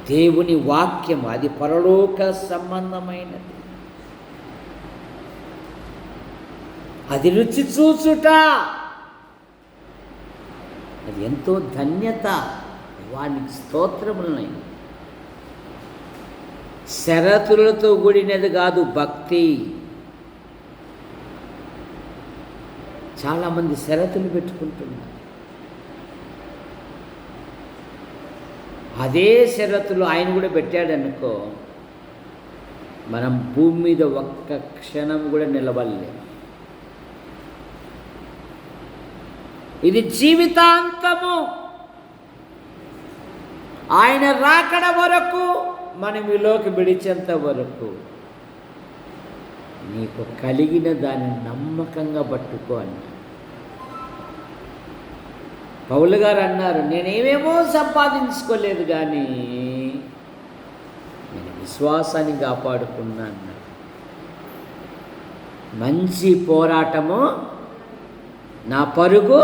దేవుని వాక్యం అది పరలోక సంబంధమైనది, అది రుచి చూచుట, అది ఎంతో ధన్యత. వానికి స్తోత్రములున్నాయి. షరతులతో కూడినది కాదు భక్తి. చాలామంది షరతులు పెట్టుకుంటున్నారు. అదే షరతులు ఆయన కూడా పెట్టాడనుకో, మనం భూమి మీద ఒక్క క్షణం కూడా నిలబడలేము. ఇది జీవితాంతము. ఆయన రాకడ వరకు, మనం ఈలోకి విడిచేంత వరకు నీకు కలిగిన దాన్ని నమ్మకంగా పట్టుకో అన్న పౌలు గారు అన్నారు, నేనేమేమో సంపాదించుకోలేదు కానీ నేను విశ్వాసాన్ని కాపాడుకున్నా అన్నారు. మంచి పోరాటము, నా పరుగు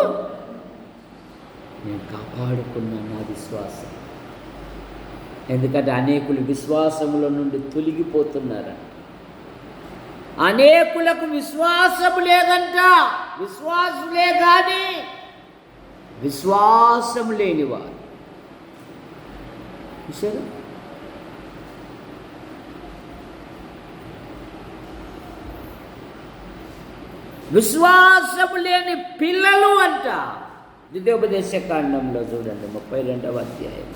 నేను కాపాడుకున్నాను, నా విశ్వాసం. ఎందుకంటే అనేకులు విశ్వాసముల నుండి తొలగిపోతున్నారంట. అనేకులకు విశ్వాసము లేదంట. విశ్వాసులే కానీ విశ్వాసము లేనివారు. చూసారా? విశ్వాసము లేని పిల్లలు అంట. ద్వితీయోపదేశ కాండంలో చూడండి 32వ అధ్యాయం.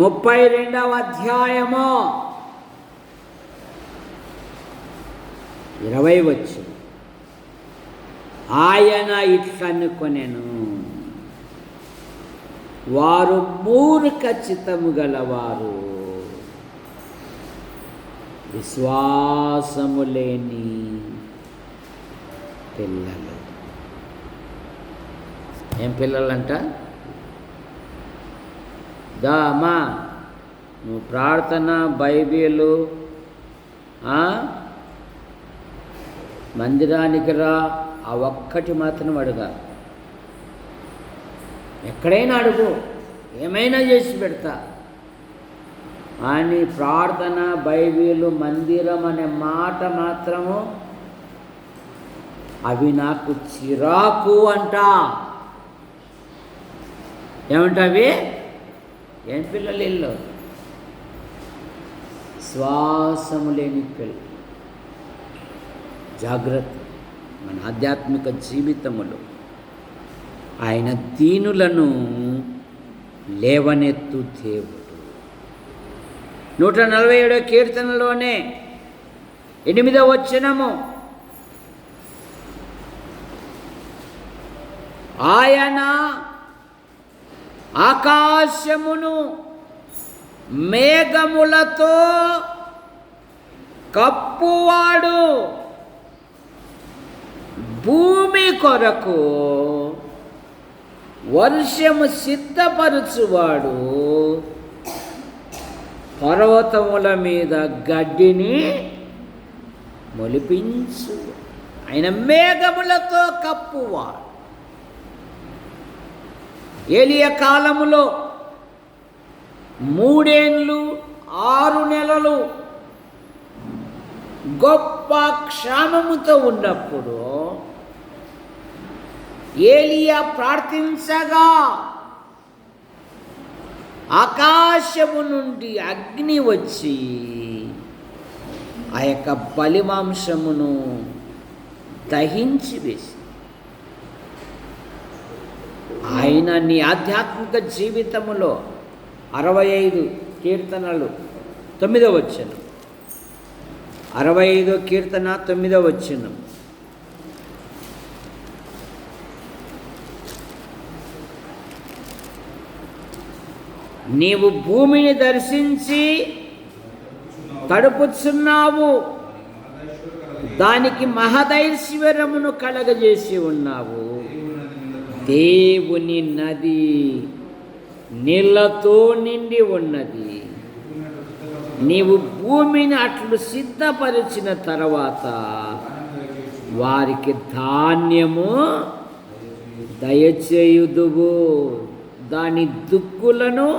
ముప్పై 32వ అధ్యాయము 20 వచ్చు. ఆయన ఇట్లనుకొనెను, వారు మూర్ఖ చిత్తము గలవారు, విశ్వాసము లేని పిల్లలు. ఏం పిల్లలంట? అమ్మా నువ్వు ప్రార్థన, బైబిలు, మందిరానికి రా, ఆ ఒక్కటి మాత్రం అడుగా. ఎక్కడైనా అడుగు, ఏమైనా చేసి పెడతా. అని ప్రార్థన, బైబిలు, మందిరం అనే మాట మాత్రము అవి నాకు చిరాకు అంట. ఏమంటవి? ఏం పిల్లలు ఇల్లు? శ్వాసము లేని పిల్లలు. జాగ్రత్త. మన ఆధ్యాత్మిక జీవితములో ఆయన దీనులను లేవనెత్తు దేవుడు. 147వ కీర్తనలోనే 8వ వచనము, ఆయన ఆకాశమును మేఘములతో కప్పువాడు, భూమి కొరకు వర్షము సిద్ధపరచువాడు, పర్వతముల మీద గడ్డిని మొలిపించు. ఆయన మేఘములతో కప్పువాడు. ఏలియా కాలములో 3 ఏళ్ళు 6 నెలలు గొప్ప క్షామముతో ఉన్నప్పుడు ఏలియా ప్రార్థించగా ఆకాశము నుండి అగ్ని వచ్చి ఆ యొక్క బలిమాంసమును దహించి వేసి, ఆయన నీ ఆధ్యాత్మిక జీవితములో 65 కీర్తనలు 9వ వచనం, 65వ కీర్తన 9వ వచనం, నీవు భూమిని దర్శించి తడుపుచున్నావు, దానికి మహదైశ్వర్యమును కలగజేసి ఉన్నావు. దేవుని నది నీళ్లతో నిండి ఉన్నది. నీవు భూమిని అట్లు సిద్ధపరిచిన తర్వాత వారికి ధాన్యము దయచేయుదువు. దాని దుక్కులను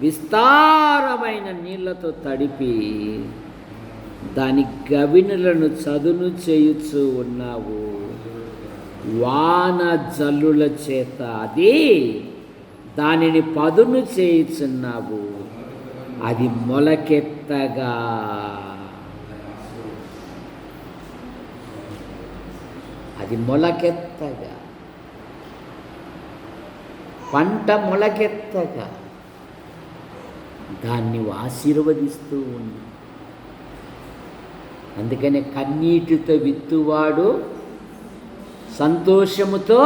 విస్తారమైన నీళ్లతో తడిపి దాని గవినులను చదును చేయుచు ఉన్నావు. వాన జల్లుల చేత అది దానిని పదును చేయుచున్నావు. అది మొలకెత్తగా పంట మొలకెత్తగా దాన్ని ఆశీర్వదిస్తూ ఉంది. అందుకనే కన్నీటితో విత్తువాడు సంతోషముతో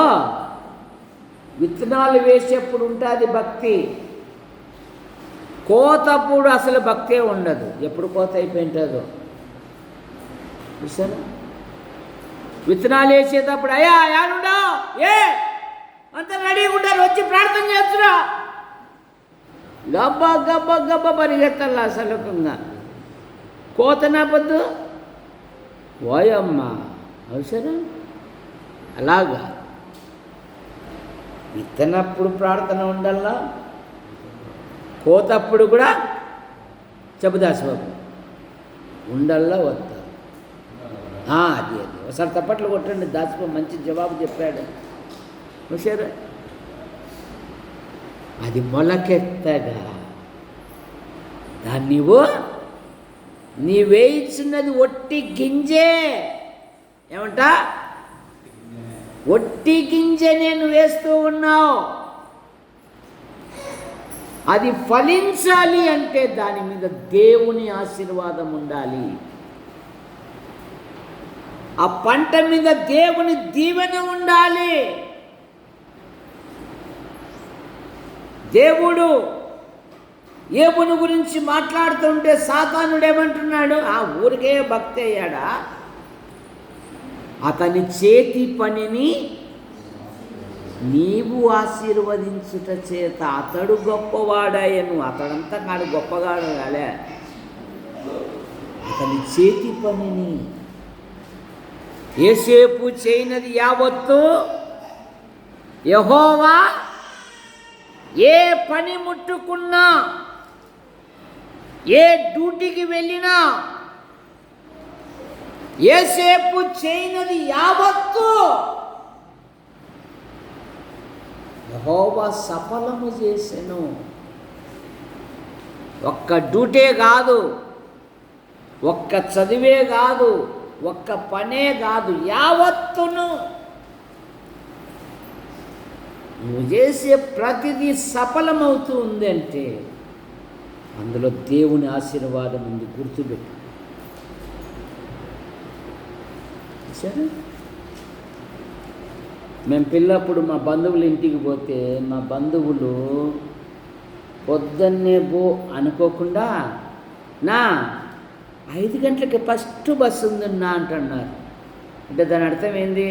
విత్తనాలు వేసేప్పుడు ఉంటుంది భక్తి, కోతప్పుడు అసలు భక్తే ఉండదు. ఎప్పుడు కోత అయిపోయింటుందో చూసారా? విత్తనాలు వేసేటప్పుడు అయ్యా యానుండా అంత రెడీగా ఉంటారు, వచ్చి ప్రార్థన చేస్తున్నా, గబ్బ గబ్బ గబ్బ పరిగెత్తాలి అసలుకంగా. కోతనా పొద్దు ఓయమ్మ అవసరం. అలాగా విత్తనప్పుడు ప్రార్థన ఉండాలా, కోతప్పుడు కూడా చెబుదాసబాబు ఉండల్లా వద్దా? అది ఒకసారి తప్పట్లు కొట్టండి. దాసబాబు మంచి జవాబు చెప్పాడు. సరే, అది మొలకెత్తగా దాన్ని నీ వేయించినది ఒట్టి గింజే. ఏమంట? ఒట్టి గింజ నేను వేస్తూ ఉన్నావు. అది ఫలించాలి అంటే దాని మీద దేవుని ఆశీర్వాదం ఉండాలి. ఆ పంట మీద దేవుని దీవెన ఉండాలి. దేవుడు యోబును గురించి మాట్లాడుతుంటే సాతానుడు ఏమంటున్నాడు? ఆ ఊరికే భక్తి అయ్యాడా? అతని చేతి పనిని నీవు ఆశీర్వదించుట చేత అతడు గొప్పవాడాయను. అతడంతా కాడు గొప్పగాడు కాలే, అతని చేతి పనిని యోసేపు చేయనది యావత్తు యెహోవా ఏ పని ముట్టుకున్నా, ఏ డ్యూటీకి వెళ్ళినా యోసేపు చేయనది యావత్తు యెహోవా సఫలము చేసెను. ఒక్క డ్యూటే కాదు, ఒక్క చదివే కాదు, ఒక్క పనే కాదు, యావత్తును నువ్వు చేసే ప్రతిదీ సఫలమవుతూ ఉందంటే అందులో దేవుని ఆశీర్వాదం ఉంది. గుర్తుపెట్టు. సరే, మేము పిల్లప్పుడు మా బంధువుల ఇంటికి పోతే మా బంధువులు పొద్దున్నే అనుకోకుండా 5 గంటలకి ఫస్ట్ బస్సు ఉందన్నా అంటున్నారు. అంటే దాని అర్థం ఏంది?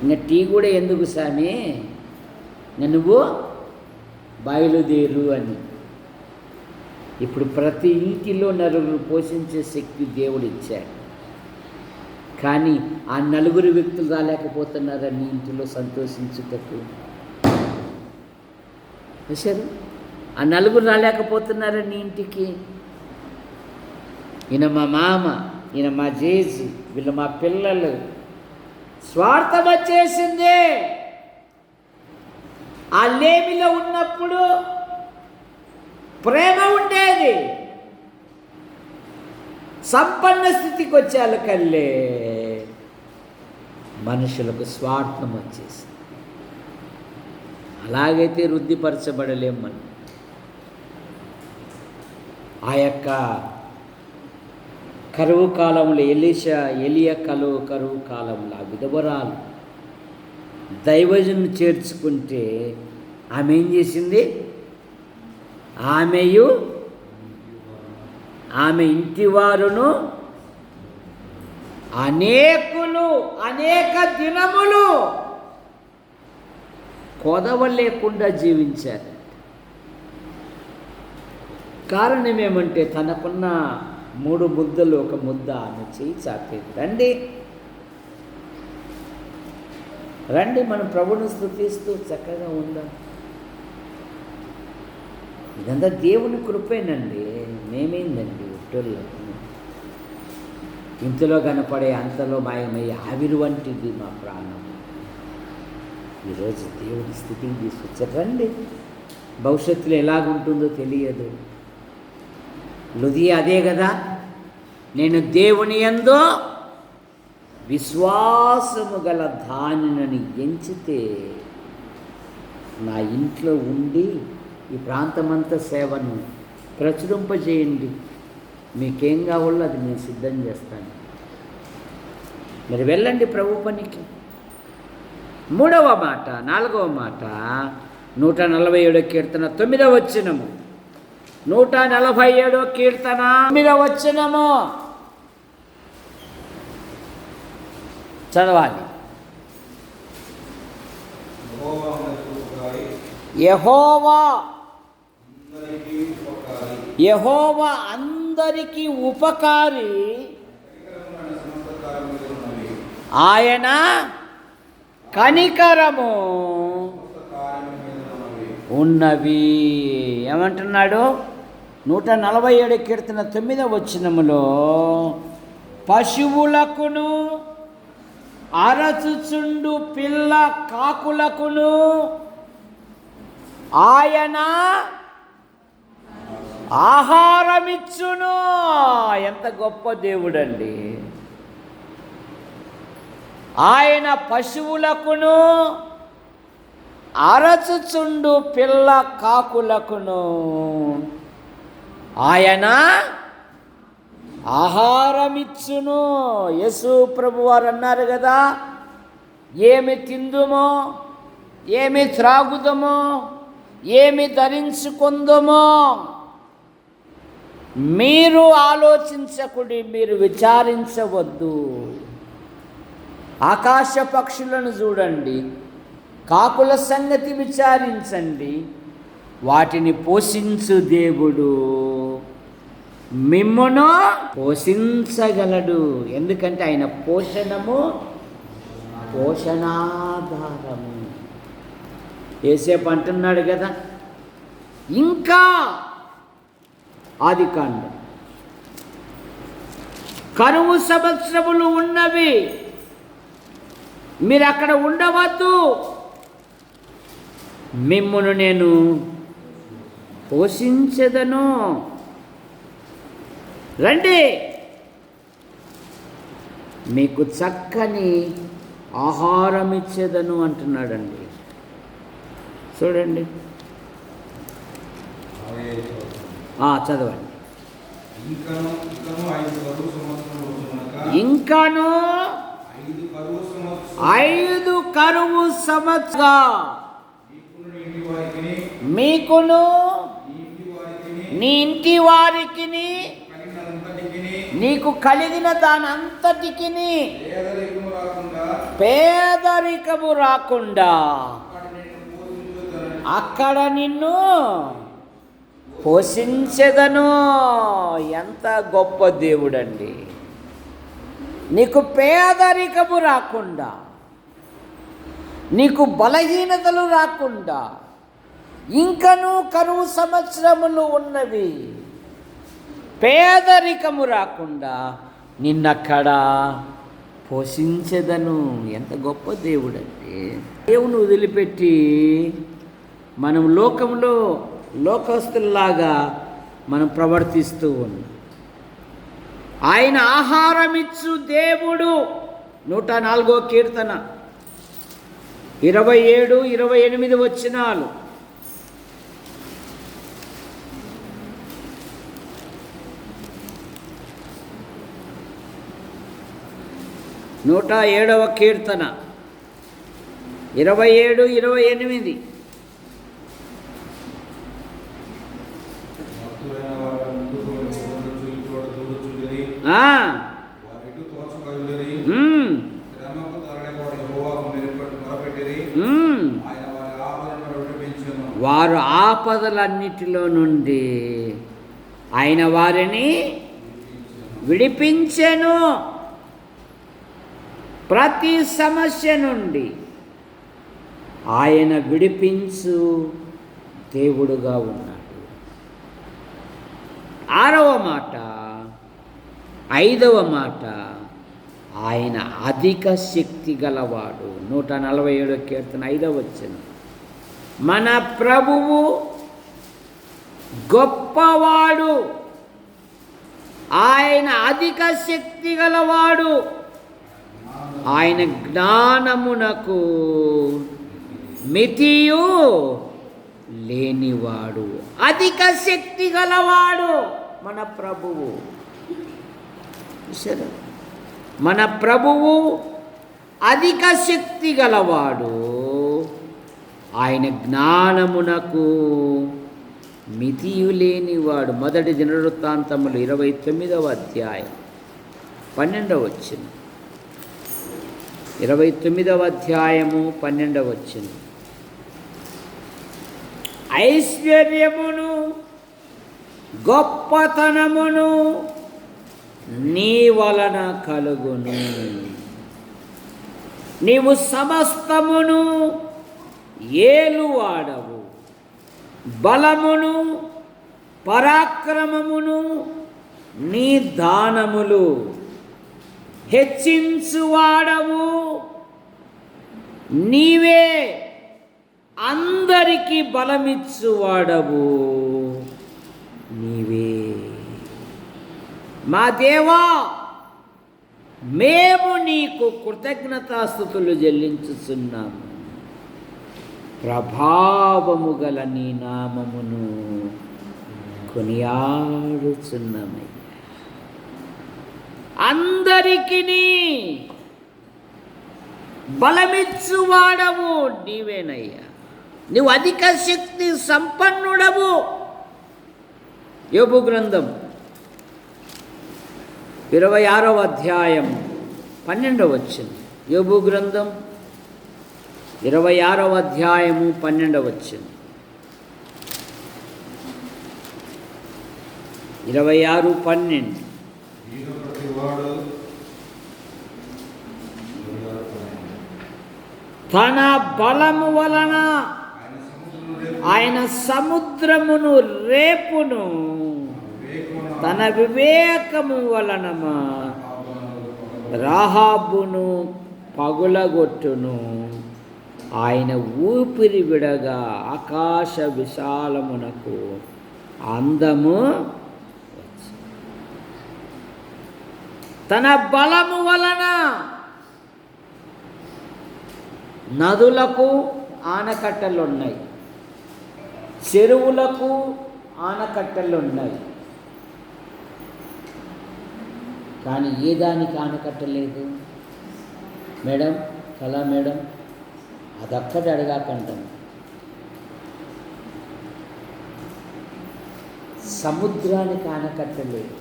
ఇంకా టీ కూడా ఎందుకు సామి, నువ్వు బయలుదేరు అని. ఇప్పుడు ప్రతి ఇంటిలో నలుగురు పోషించే శక్తి దేవుడు ఇచ్చాడు. కానీ ఆ నలుగురు వ్యక్తులు రాలేకపోతున్నారని ఇంటిలో సంతోషించుటకు. చూశారు? ఆ నలుగురు రాలేకపోతున్నారని ఇంటికి. ఈయన మా మామ, ఈయన మా జేజీ, వీళ్ళు మా పిల్లలు. స్వార్థం వచ్చేసింది. ఆ లేమిలో ఉన్నప్పుడు ప్రేమ ఉండేది. సంపన్న స్థితికి వచ్చేకల్లే మనుషులకు స్వార్థం వచ్చేసింది. అలాగైతే వృద్ధిపరచబడలేం మనం. ఆ యొక్క కరువు కాలంలో ఎలియా కరువు కాలంలో ఆ విధవరాలు దైవజను చేర్చుకుంటే ఆమె ఏం చేసింది? ఆమె ఇంటి వారును అనేక దినములు కొదవ లేకుండా జీవించారు. కారణం ఏమంటే తనకున్న 3 ముద్దలు ఒక ముద్ద ఆమె చేయి చాపేది. రండి మనం ప్రభుని స్తుతిస్తూ చక్కగా ఉందాం. ఇదంతా దేవుని కృపేనండి. మేమేందండి ఒట్టోళ్ళు. ఇంతలో కనపడే అంతలో మాయమయ్యే ఆవిరి వంటిది మా ప్రాణం. ఈరోజు దేవుడి స్థితికి తీసుకొచ్చారు. రండి, భవిష్యత్తులో ఎలాగుంటుందో తెలియదు. లుదియా అదే కదా, నేను దేవుని యందు విశ్వాసము గల దానిని ఎంచితే నా ఇంట్లో ఉండి ఈ ప్రాంతమంతా సేవను ప్రచురింపజేయండి, మీకేం కావాలో అది నేను సిద్ధం చేస్తాను. మీరు వెళ్ళండి ప్రభు పనికి. 3వ మాట, 4వ మాట 147 కీర్తన 9వ వచనము. 147 కీర్తన 9వ వచనము చదవాలి. యెహోవా అందరికీ ఉపకారి, ఆయన కనికరము ఉన్నవి. ఏమంటున్నాడు? 147 కీర్తన 9వ వచనములో, పశువులకును అరచుచుండు పిల్ల కాకులకును ఆయన ఆహారమిచ్చును. ఎంత గొప్ప దేవుడండి! ఆయన పశువులకును అరచుచుండు పిల్ల కాకులకును ఆయన ఆహారమిచ్చును. యేసు ప్రభు వారు అన్నారు కదా, ఏమి తిందుమో, ఏమి త్రాగుదమో, ఏమి ధరించుకుందుమో మీరు ఆలోచించకుడి, మీరు విచారించవద్దు. ఆకాశ పక్షులను చూడండి, కాకుల సంగతి విచారించండి, వాటిని పోషించు దేవుడు మిమ్మును పోషించగలడు. ఎందుకంటే ఆయన పోషణాధారము. యేసేపు అంటున్నాడు కదా, ఇంకా ఆదికాండం కరువు సంవత్సరములు ఉన్నవి, మీరు అక్కడ ఉండవద్దు, మిమ్మును నేను పోషించెదను, రండి, మీకు చక్కని ఆహారం ఇచ్చేదను అంటున్నాడండి. చూడండి, చదవండి. ఇంకాను 5 కరువు సంవత్సరా మీకును నీ ఇంటి వారికి నీకు కలిగిన దానంతటికి పేదరికము రాకుండా అక్కడ నిన్ను పోషించెదను. ఎంత గొప్ప దేవుడండి! నీకు పేదరికము రాకుండా, నీకు బలహీనతలు రాకుండా, ఇంకనూ కరువు సంవత్సరములు ఉన్నవి, పేదరికము రాకుండా నిన్నక్కడ పోషించెదను. ఎంత గొప్ప దేవుడండి! దేవుని వదిలిపెట్టి మనం లోకంలో లోకస్తుల్లాగా మనం ప్రవర్తిస్తూ ఉన్నాం. ఆయన ఆహారమిచ్చు దేవుడు. 104వ కీర్తన 27, 28 వచనాలు. నూట 7వ కీర్తన 27, 28. వారు ఆపదలన్నిటిలో నుండి ఆయన వారిని విడిపించెను. ప్రతి సమస్య నుండి ఆయన విడిపించు దేవుడుగా ఉన్నాడు. 6వ మాట, 5వ మాట, ఆయన అధిక శక్తి గలవాడు. 147వ కీర్తన 5వ వచనం. మన ప్రభువు గొప్పవాడు, ఆయన అధిక శక్తి గలవాడు, ఆయన జ్ఞానమునకు మితియు లేనివాడు, అధిక శక్తి గలవాడు మన ప్రభువు. మన ప్రభువు అధిక శక్తి గలవాడు. ఆయన జ్ఞానమునకు మితియు లేనివాడు. మొదటి దినవృత్తాంతములు 29వ అధ్యాయం 12వ వచనం. 29వ అధ్యాయము 12వ వచనం. ఐశ్వర్యమును గొప్పతనమును నీ వలన కలుగును. నీవు సమస్తమును ఏలువాడవు. బలమును పరాక్రమమును నీ దానములు హెచ్చించువాడవు. నీవే అందరికీ బలమిచ్చువాడవు. నీవే మా దేవా, మేము నీకు కృతజ్ఞతాస్తుతులు చెల్లించుచున్నాము. ప్రభావము గల నీ నామమును కొనియాడుచున్నామయ్యా. అందరికీ బలమిచ్చువాడవు నీవేనయ్యా. నువ్వు అధిక శక్తి సంపన్నుడవు. యోబు గ్రంథం 26వ అధ్యాయం 12వ వచనం. యోబు గ్రంథం 26వ అధ్యాయము 12వ వచనం. 26:12. తన బలము వలన ఆయన సముద్రమును రేపును, తన వివేకము వలన రాహాబును పగులగొట్టును. ఆయన ఊపిరి విడగా ఆకాశ విశాలమునకు అందము. తన బలము వలన నదులకు ఆనకట్టలున్నాయి, చెరువులకు ఆనకట్టలున్నాయి. కానీ ఏ దానికి ఆనకట్టలేదు మేడం? కళా మేడం, అదొక్కటి అడగాకంటాం. సముద్రానికి ఆనకట్టలేదు.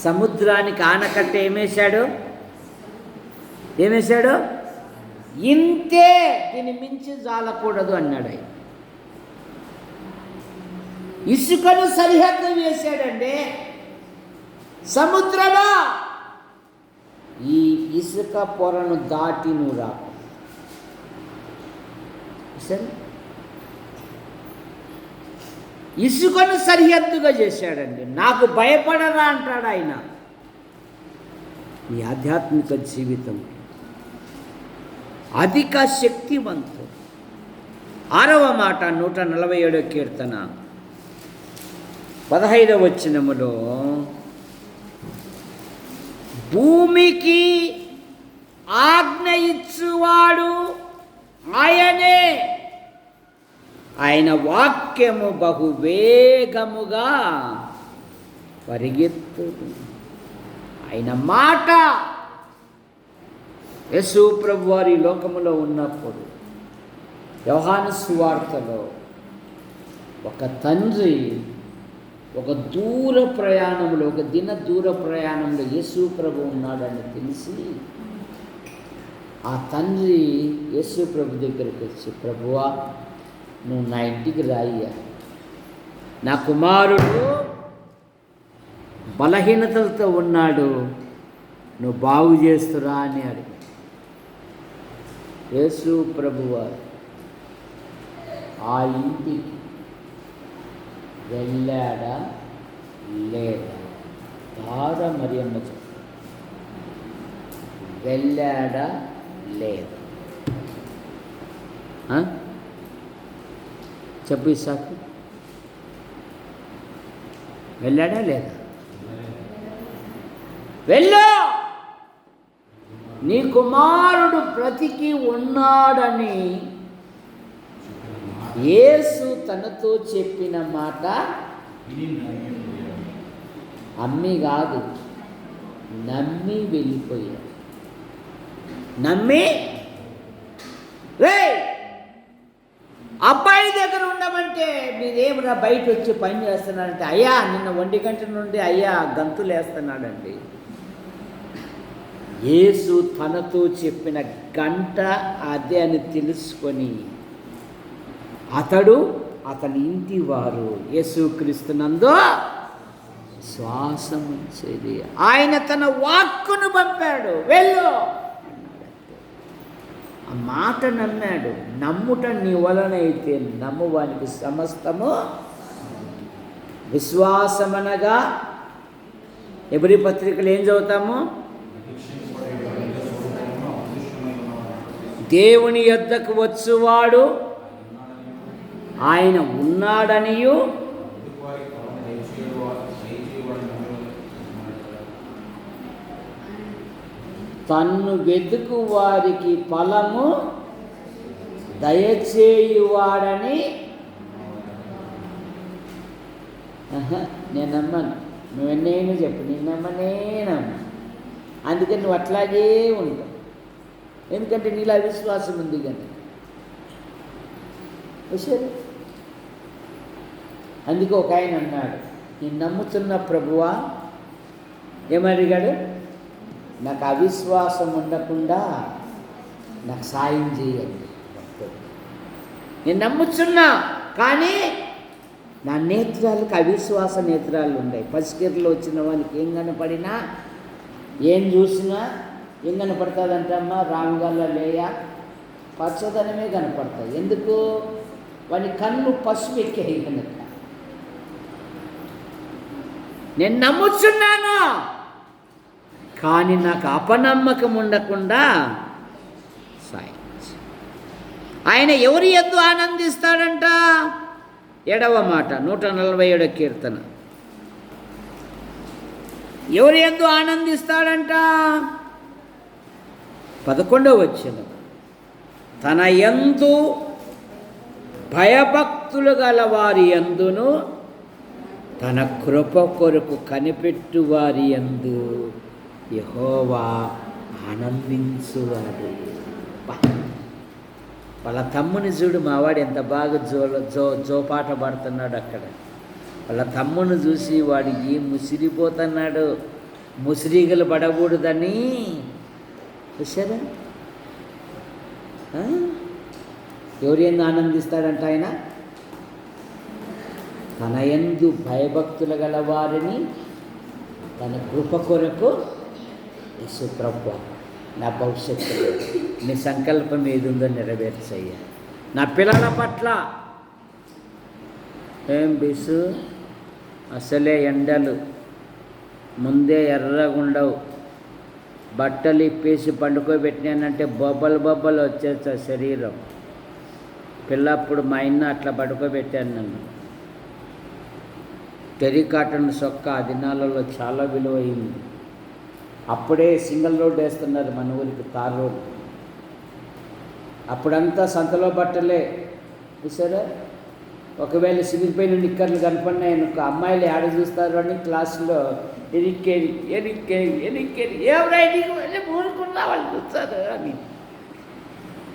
సముద్రానికి ఆనకట్ట ఏమేశాడు? ఇంతే, దీన్ని మించి జాలకూడదు అన్నాడు ఆయన. ఇసుకను సరిహద్దు వేశాడండి. సముద్రమా, ఈ ఇసుక పొరను దాటి నువ్వు రా. ఇసుకను సరిహద్దుగా చేశాడండి. నాకు భయపడరా అంటాడు ఆయన. నీ ఆధ్యాత్మిక జీవితం అధిక శక్తివంతుడు. 6వ మాట 147వ కీర్తన 15వ వచనములో, భూమికి ఆజ్ఞ ఇచ్చువాడు ఆయనే, ఆయన వాక్యము బహువేగముగా పరిగెత్తును. ఆయన మాట. యేసు ప్రభు వారి లోకములో ఉన్నప్పుడు యోహాను సువార్తలో ఒక తండ్రి ఒక దూర ప్రయాణంలో, ఒక దిన దూర ప్రయాణంలో యేసు ప్రభు ఉన్నాడని తెలిసి ఆ తండ్రి యేసు ప్రభు దగ్గరికి వచ్చి, ప్రభువా, నువ్వు నా ఇంటికి రాయ్యా, నా కుమారుడు బలహీనతలతో ఉన్నాడు, నువ్వు బాగు చేస్తురా అని అడిగి యేసు ప్రభువారు ఆ ఇంటికి వెళ్ళాడా లేదా? తార మరియమ్మ వెళ్ళాడా లేదా? చెప్పు ఇసాకు, వెళ్ళాడా లేదా? వెళ్ళు, నీ కుమారుడు బ్రతికి ఉన్నాడని యేసు తనతో చెప్పిన మాట అమ్మి కాదు, నమ్మి వెళ్ళిపోయాడు. నమ్మి రే అబ్బాయి దగ్గర ఉండమంటే మీరేమరా బయట వచ్చి పని చేస్తున్నారంటే, అయ్యా నిన్న 1 గంట నుండి అయ్యా గంతులు వేస్తున్నాడండి. యేసు తనతో చెప్పిన గంట అదే అని తెలుసుకొని అతని ఇంటి వారు యేసుక్రీస్తునందు శ్వాసం ఉంచేది. ఆయన తన వాక్కును పంపాడు, వెళ్ళు. ఆ మాట నమ్మాడు. నమ్ముట నీ వలనైతే నమ్మువానికి సమస్తము. విశ్వాసమనగా ఎబ్రీ పత్రికలు ఏం చదువుతాము? దేవుని యొద్దకు వచ్చువాడు ఆయన ఉన్నాడనియు తన్ను వెతుకు వారికి ఫలము దయచేయువాడని. నేను నమ్మను, నువ్వెన్నైనా చెప్పు, నేను నమ్మనే నమ్మ. అందుకని నువ్వు అట్లాగే ఉంటావు, ఎందుకంటే నీలా విశ్వాసం ఉంది కనుక. సరే, అందుకే ఒక ఆయన అన్నాడు, నేను నమ్ముతున్న ప్రభువా, ఏమడిగాడు? నాకు అవిశ్వాసం ఉండకుండా నాకు సాయం చేయండి. నేను నమ్ముతున్నా, కానీ నా నేత్రాలకు అవిశ్వాస నేత్రాలు ఉన్నాయి. పసికిరలో వచ్చిన వానికి ఏం కనపడినా, ఏం చూసినా ఏం కనపడుతుందంటమ్మా? రాముగల్ల లేయ పచ్చదనమే కనపడతాయి. ఎందుకు? వాని కన్ను పసుపు ఎక్కాయి కనుక. నేను నమ్ముచున్నాను, కానీ నాకు అపనమ్మకం ఉండకుండా సాయం. ఆయన ఎవరి యందు ఆనందిస్తాడంట? 7వ మాట, 147వ కీర్తన. ఎవరి యందు ఆనందిస్తాడంట? 11వ వచనం, తన యందు భయభక్తులు గల వారి యందును తన కృప కొరకు కనిపెట్టు వారి యందు యెహోవా ఆనందించువాడు. వాళ్ళ తమ్ముని చూడు, మావాడు ఎంత బాగా జోపాట పడుతున్నాడు అక్కడ. వాళ్ళ తమ్ముని చూసి వాడు ఏం ముసిరిపోతున్నాడు. ముసిరిగలు పడకూడదని చూసారా? ఎవరు ఎందు ఆనందిస్తాడంట ఆయన? తన యందు భయభక్తులు గల వారిని తన కృప కొరకు. యేసు ప్రభువా, నా భవిష్యత్తులో నీ సంకల్పం ఏది ఉందో నెరవేర్చయ్యా. నా పిల్లల పట్ల ఏం బిసు, అసలే ఎండలు ముందే ఎర్రగుండవు, బట్టలు ఇప్పేసి పండుకోబెట్టినానంటే బొబ్బలు వచ్చేస్తా శరీరం. పిల్లప్పుడు మా ఇన్న అట్లా పడుకోబెట్టాను నన్ను. టెరికాటన్ సొక్క ఆ దినాలలో చాలా విలువైంది. అప్పుడే సింగిల్ రోడ్ వేస్తున్నారు మన ఊరికి, తార్ రోడ్. అప్పుడంతా సంతలో బట్టలే. చూసారా? ఒకవేళ సిగిరిపోయిన నిక్కర్లు కనపడినాయనుకో, అమ్మాయిలు ఆడ చూస్తారు అని క్లాసులో ఎరికేరి ఏం రైటింగ్ వెళ్ళి ఊరుకున్నా వాళ్ళు చూస్తారు అని.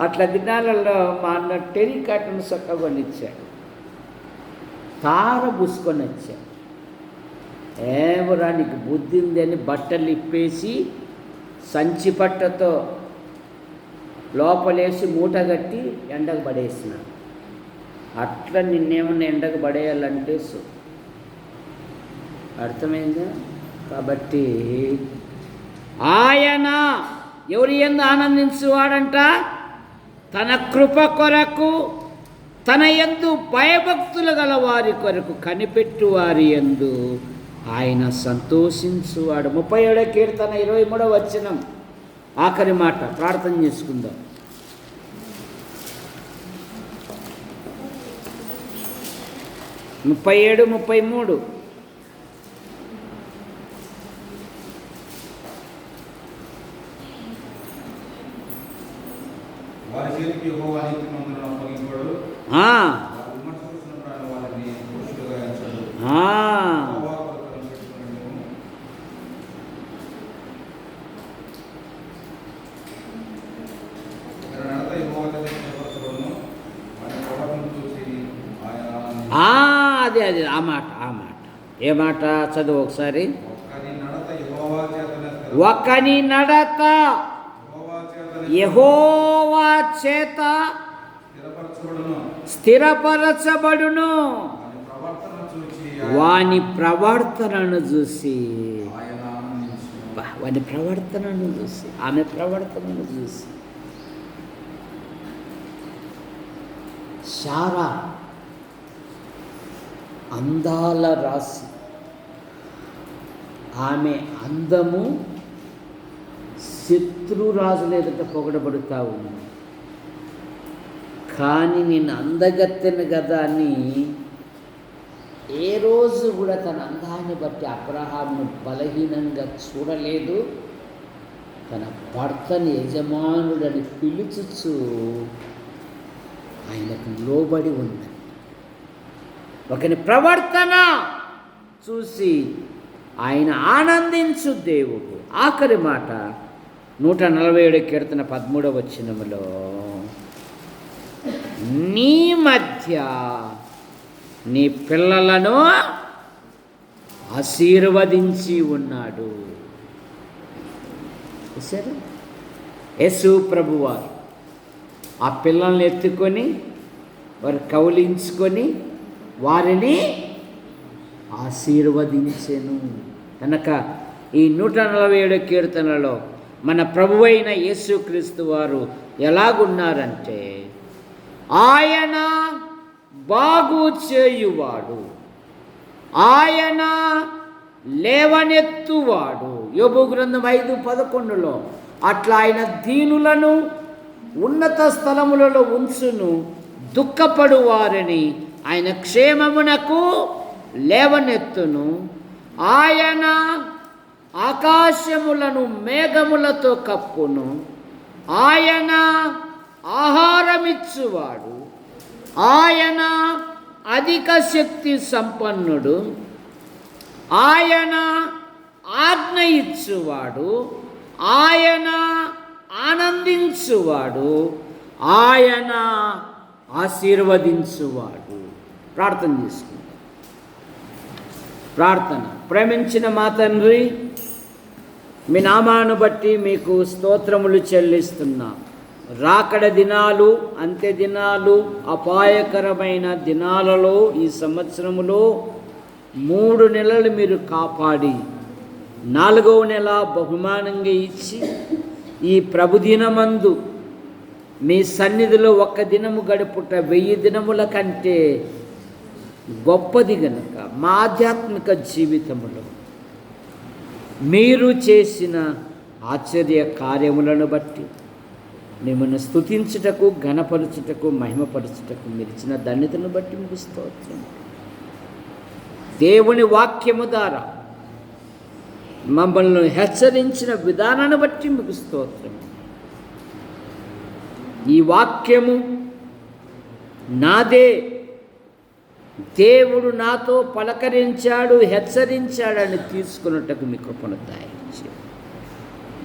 అట్లా దినాలలో మా అన్న టెరికాటన్ సొక్క కొనిచ్చాడు, తార పూసుకొని వచ్చాడు. ఏమరా నీకు బుద్ధి ఉంది అని బట్టలు ఇప్పేసి సంచి పట్టతో లోపలేసి మూట కట్టి ఎండకు పడేసినాడు. అట్లా నిన్నేమన్నా ఎండకు పడేయాలంటే అర్థమైందా? కాబట్టి ఆయన ఎవరి యందు ఆనందించువాడంట? తన కృప కొరకు, తన యందు భయభక్తులు గల వారి కొరకు కనిపెట్టు వారి యందు ఆయన సంతోషించువాడు. 37వ కీర్తన 23వ వచనం ఆఖరి మాట, ప్రార్థన చేసుకుందాం. ముప్పై 33 వారి చేతికి యెహోవా నీతిమంతులను అప్పగించువాడు. అది ఆ మాట ఏ మాట చదువు ఒకసారి. ఒకని నడత యెహోవా చేత స్థిరపరచబడును, వాని ప్రవర్తనను చూసి ఆమె ప్రవర్తనను చూసి శారా అందాల రాశి, ఆమె అందము శత్రురాజుల ఎదుట పొగడబడుతూ ఉంది. కానీ నేను అందగత్తెను కదా అని ఏ రోజు కూడా తన అందాన్ని బట్టి అబ్రహామును బలహీనంగా చూడలేదు. తన భర్తని యజమానుడని పిలుచుచు ఆయనకు లోబడి ఉంది. ఒకని ప్రవర్తన చూసి ఆయన ఆనందించు దేవుడు. ఆఖరి మాట 147 కీర్తన 13వ వచనములో, నీ మధ్య నీ పిల్లలను ఆశీర్వదించి ఉన్నాడు. చూసారా, యేసు ప్రభువారు ఆ పిల్లల్ని ఎత్తుకొని వారు కౌలించుకొని వారిని ఆశీర్వదించెను. కనుక ఈ 147 కీర్తనలో మన ప్రభువైన యేసుక్రీస్తు వారు ఎలాగున్నారంటే, ఆయన బాగు చేయువాడు, ఆయన లేవనెత్తువాడు. యోబు గ్రంథం 5:11లో అట్లా ఆయన దీనులను ఉన్నత స్థలములలో ఉంచును, దుఃఖపడు వారిని ఆయన క్షేమమునకు లేవనెత్తును. ఆయన ఆకాశములను మేఘములతో కప్పును, ఆయన ఆహారమిచ్చువాడు, ఆయన అధిక శక్తి సంపన్నుడు, ఆయన ఆజ్ఞ ఇచ్చువాడు, ఆయన ఆనందించువాడు, ఆయన ఆశీర్వదించువాడు. ప్రార్థన చేసుకుంటాం. ప్రార్థన. ప్రేమించిన మా తండ్రి, మీ నామాను బట్టి మీకు స్తోత్రములు చెల్లిస్తున్నాం. రాకడ దినాలు, అంత్య దినాలు, అపాయకరమైన దినాలలో ఈ సంవత్సరములో 3 నెలలు మీరు కాపాడి 4వ నెల బహుమానంగా ఇచ్చి ఈ ప్రభుదినమందు మీ సన్నిధిలో 1 దినము గడుపుట 1000 దినముల కంటే గొప్పది గనుక మా ఆధ్యాత్మిక జీవితములో మీరు చేసిన ఆశ్చర్య కార్యములను బట్టి మిమ్మల్ని స్తుతించుటకు, ఘనపరచుటకు, మహిమపరచుటకు మీరు ఇచ్చిన ధన్యతను బట్టి మీకు స్తోత్రం. దేవుని వాక్యము ద్వారా మమ్మల్ని హెచ్చరించిన విధానాన్ని బట్టి మీకు స్తోత్రం. ఈ వాక్యము నాదే, దేవుడు నాతో పలకరించాడు, హెచ్చరించాడని తీసుకున్నట్టుకు మీ కృపను దయచేయండి.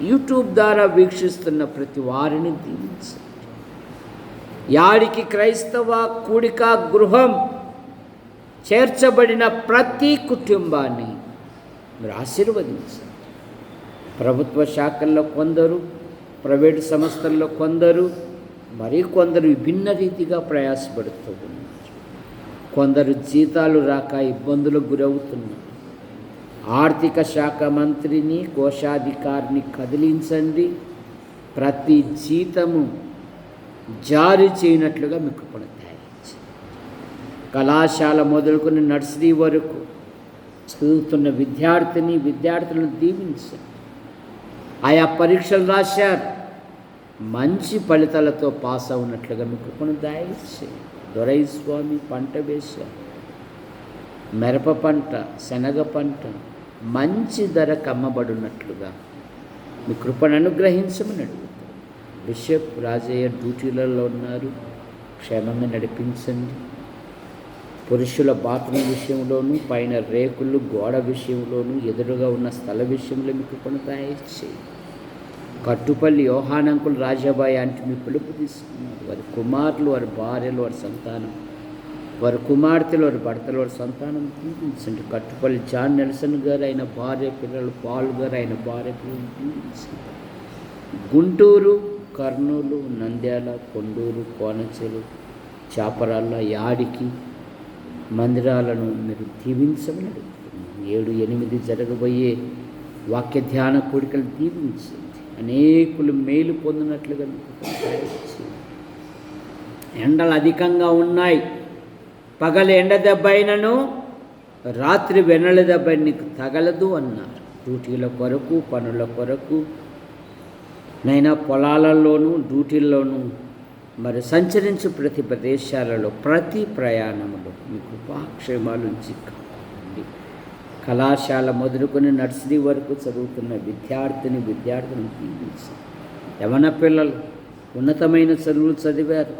యూట్యూబ్ ద్వారా వీక్షిస్తున్న ప్రతి వారిని దీవించండి. యాడికి క్రైస్తవ కూడిక గృహం చేర్చబడిన ప్రతి కుటుంబాన్ని మీరు ఆశీర్వదించండి. ప్రభుత్వ శాఖల్లో కొందరు, ప్రైవేటు సంస్థల్లో కొందరు, మరి కొందరు విభిన్న రీతిగా ప్రయాసపడుతూ ఉన్నారు. కొందరు జీతాలు రాక ఇబ్బందులకు గురవుతున్నారు. ఆర్థిక శాఖ మంత్రిని, కోశాధికారిని కదిలించండి. ప్రతి జీతము జారీ చేయనట్లుగా మీకు కొనసాగించండి. కళాశాల మొదలుకొని నర్సరీ వరకు చదువుతున్న విద్యార్థులను దీవించండి. ఆయా పరీక్షలు రాశారు, మంచి ఫలితాలతో పాస్ అవునట్లుగా మీకు కొనసాగించండి. దొరై స్వామి పంట వేశారు, మిరప పంట, శనగ పంట మంచి ధరకు అమ్మబడినట్లుగా మీ కృపను అనుగ్రహించమని అడుగుతారు. బిషప్ రాజయ్య డ్యూటీలలో ఉన్నారు, క్షేమంగా నడిపించండి. పురుషుల బాత్రూమ్ విషయంలోనూ, పైన రేకులు గోడ విషయంలోనూ, ఎదురుగా ఉన్న స్థల విషయంలో మీకు కొనసాగించి కట్టుపల్లి యోహానంకులు రాజాబాయి అంటే మీ పిలుపు తీసుకున్నారు. వారి కుమారులు, వారి భార్యలు, వారి సంతానం వారి కుమార్తెలు, వారి భర్తలు, వారి సంతానం దీవించండి. కట్టుపల్లి జాన్ నెల్సన్ గారు, ఆయన భార్య పిల్లలు, పాల్ గారు, ఆయన భార్య పిల్లలు దీవించండి. గుంటూరు, కర్నూలు, నంద్యాల, కొండూరు, కోనచెరు, చాపరాళ్ళ, యాడికి మందిరాలను మీరు దీవించమని అడుగుతున్నాను. 7, 8 జరగబోయే వాక్య ధ్యాన కోడికలు దీవించండి. అనేకులు మేలు పొందినట్లుగా ఎండలు అధికంగా ఉన్నాయి. పగలు ఎండ దెబ్బ అయినను రాత్రి వెన్నెల దెబ్బ నీకు తగలదు అన్నారు. డ్యూటీల కొరకు, పనుల కొరకు నైనా పొలాలలోనూ డ్యూటీల్లోనూ మరి సంచరించు ప్రతి ప్రదేశాలలో, ప్రతి ప్రయాణంలో మీ కృపాక్షేమాలు ఉంచి కాపాడండి. కళాశాల మొదలుకొని నర్సరీ వరకు చదువుతున్న విద్యార్థులను దీవించి, యవన పిల్లలు ఉన్నతమైన చదువులు చదివారు,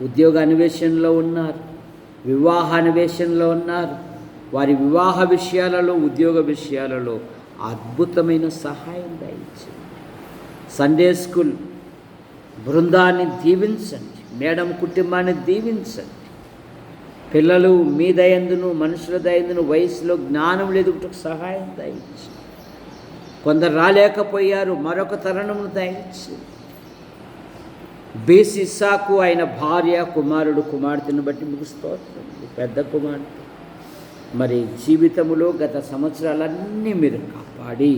ఉద్యోగ అన్వేషణలో ఉన్నారు, వివాహ అన్వేషణలో ఉన్నారు. వారి వివాహ విషయాలలో, ఉద్యోగ విషయాలలో అద్భుతమైన సహాయం దయచేయండి. సండే స్కూల్ బృందాన్ని దీవించండి. మేడం కుటుంబాన్ని దీవించండి. పిల్లలు మీ దయందును, మనుషుల దయందును వయసులో జ్ఞానం ఎదుగుటకు సహాయం దయచేయండి. కొందరు రాలేకపోయారు, మరొక తరుణమును దయచేయండి. బీసీ ఇస్సాకు ఆయన భార్య, కుమారుడు, కుమార్తెను బట్టి మీకు స్తోత్రం. పెద్ద కుమార్తె మరి జీవితంలో గత సంవత్సరాలన్నీ మీరు కాపాడి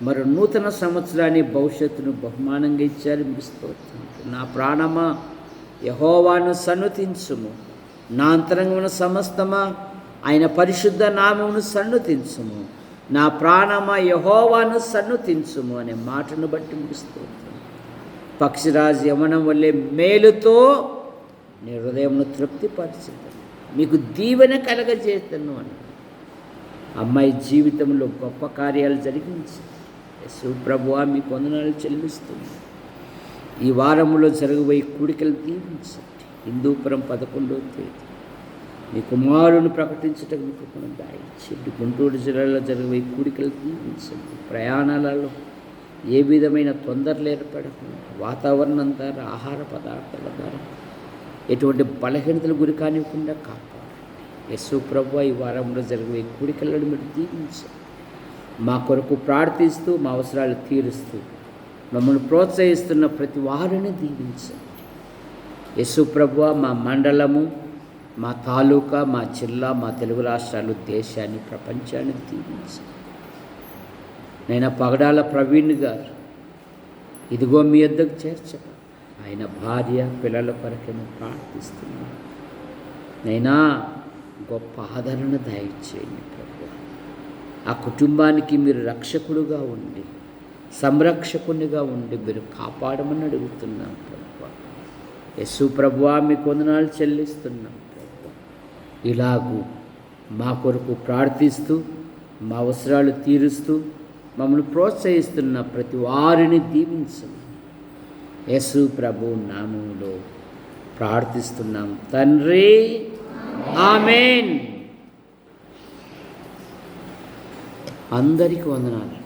మరి నూతన సంవత్సరాన్ని, భవిష్యత్తును బహుమానంగా ఇచ్చారు. మీకు స్తోత్రం. నా ప్రాణమా యెహోవాను సన్నుతించుము, నా అంతరంగమున సమస్తమా ఆయన పరిశుద్ధ నామమును సన్నుతించుము. నా ప్రాణమా యెహోవాను సన్నుతించుము అనే మాటను బట్టి మీకు స్తోత్రం. పక్షిరాజు యవనం వల్లే మేలుతో నీ హృదయమును తృప్తిపరచుతాను, మీకు దీవెన కలగజేస్తాను అని అమ్మాయి జీవితంలో గొప్ప కార్యాలు జరిగించి యేసు ప్రభువా మీకు వందనాలు చెల్లిస్తుంది. ఈ వారంలో జరగబోయే కూడికలు దీవించండి. హిందూపురం 11వ తేదీ మీ కుమారుని ప్రకటించటకు మీకు కృపను దయచేయండి. గుంటూరు జిల్లాలో జరగబోయే కూడికలు దీవించండి. ప్రయాణాలలో ఏ విధమైన తొందరలు ఏర్పడకుండా, వాతావరణం ద్వారా, ఆహార పదార్థాల ద్వారా ఎటువంటి బలహీనతలు గురి కానివ్వకుండా కాపాడండి. యేసు ప్రభువా ఈ వారంలో జరిగే కూడికలను మీరు దీవించండి. మా కొరకు ప్రార్థిస్తూ, మా అవసరాలు తీరుస్తూ మమ్మల్ని ప్రోత్సహిస్తున్న ప్రతి వారిని దీవించండి. యేసు ప్రభువా మా మండలము, మా తాలూకా, మా జిల్లా, మా తెలుగు రాష్ట్రాలు, దేశాన్ని, ప్రపంచాన్ని దీవించండి. నైనా పగడాల ప్రవీణ్ గారు ఇదిగో మీ యొద్దకు చేర్చక ఆయన భార్య, పిల్లల కొరకేమో ప్రార్థిస్తున్నాను. నైనా గొప్ప ఆదరణ దయచేయండి ప్రభువా. ఆ కుటుంబానికి మీరు రక్షకుడుగా ఉండి, సంరక్షకునిగా ఉండి మీరు కాపాడమని అడుగుతున్నాం ప్రభువా. యేసు ప్రభువా మీకు వందనాలు చెల్లిస్తున్నాం ప్రభువా. ఇలాగూ మా కొరకు ప్రార్థిస్తూ, మా అవసరాలు తీరుస్తూ మమ్మల్ని ప్రోత్సహిస్తున్న ప్రతి వారిని దీవించండి. యేసు ప్రభు నామములో ప్రార్థిస్తున్నాం తండ్రి, ఆమేన్. అందరికీ వందనాలు.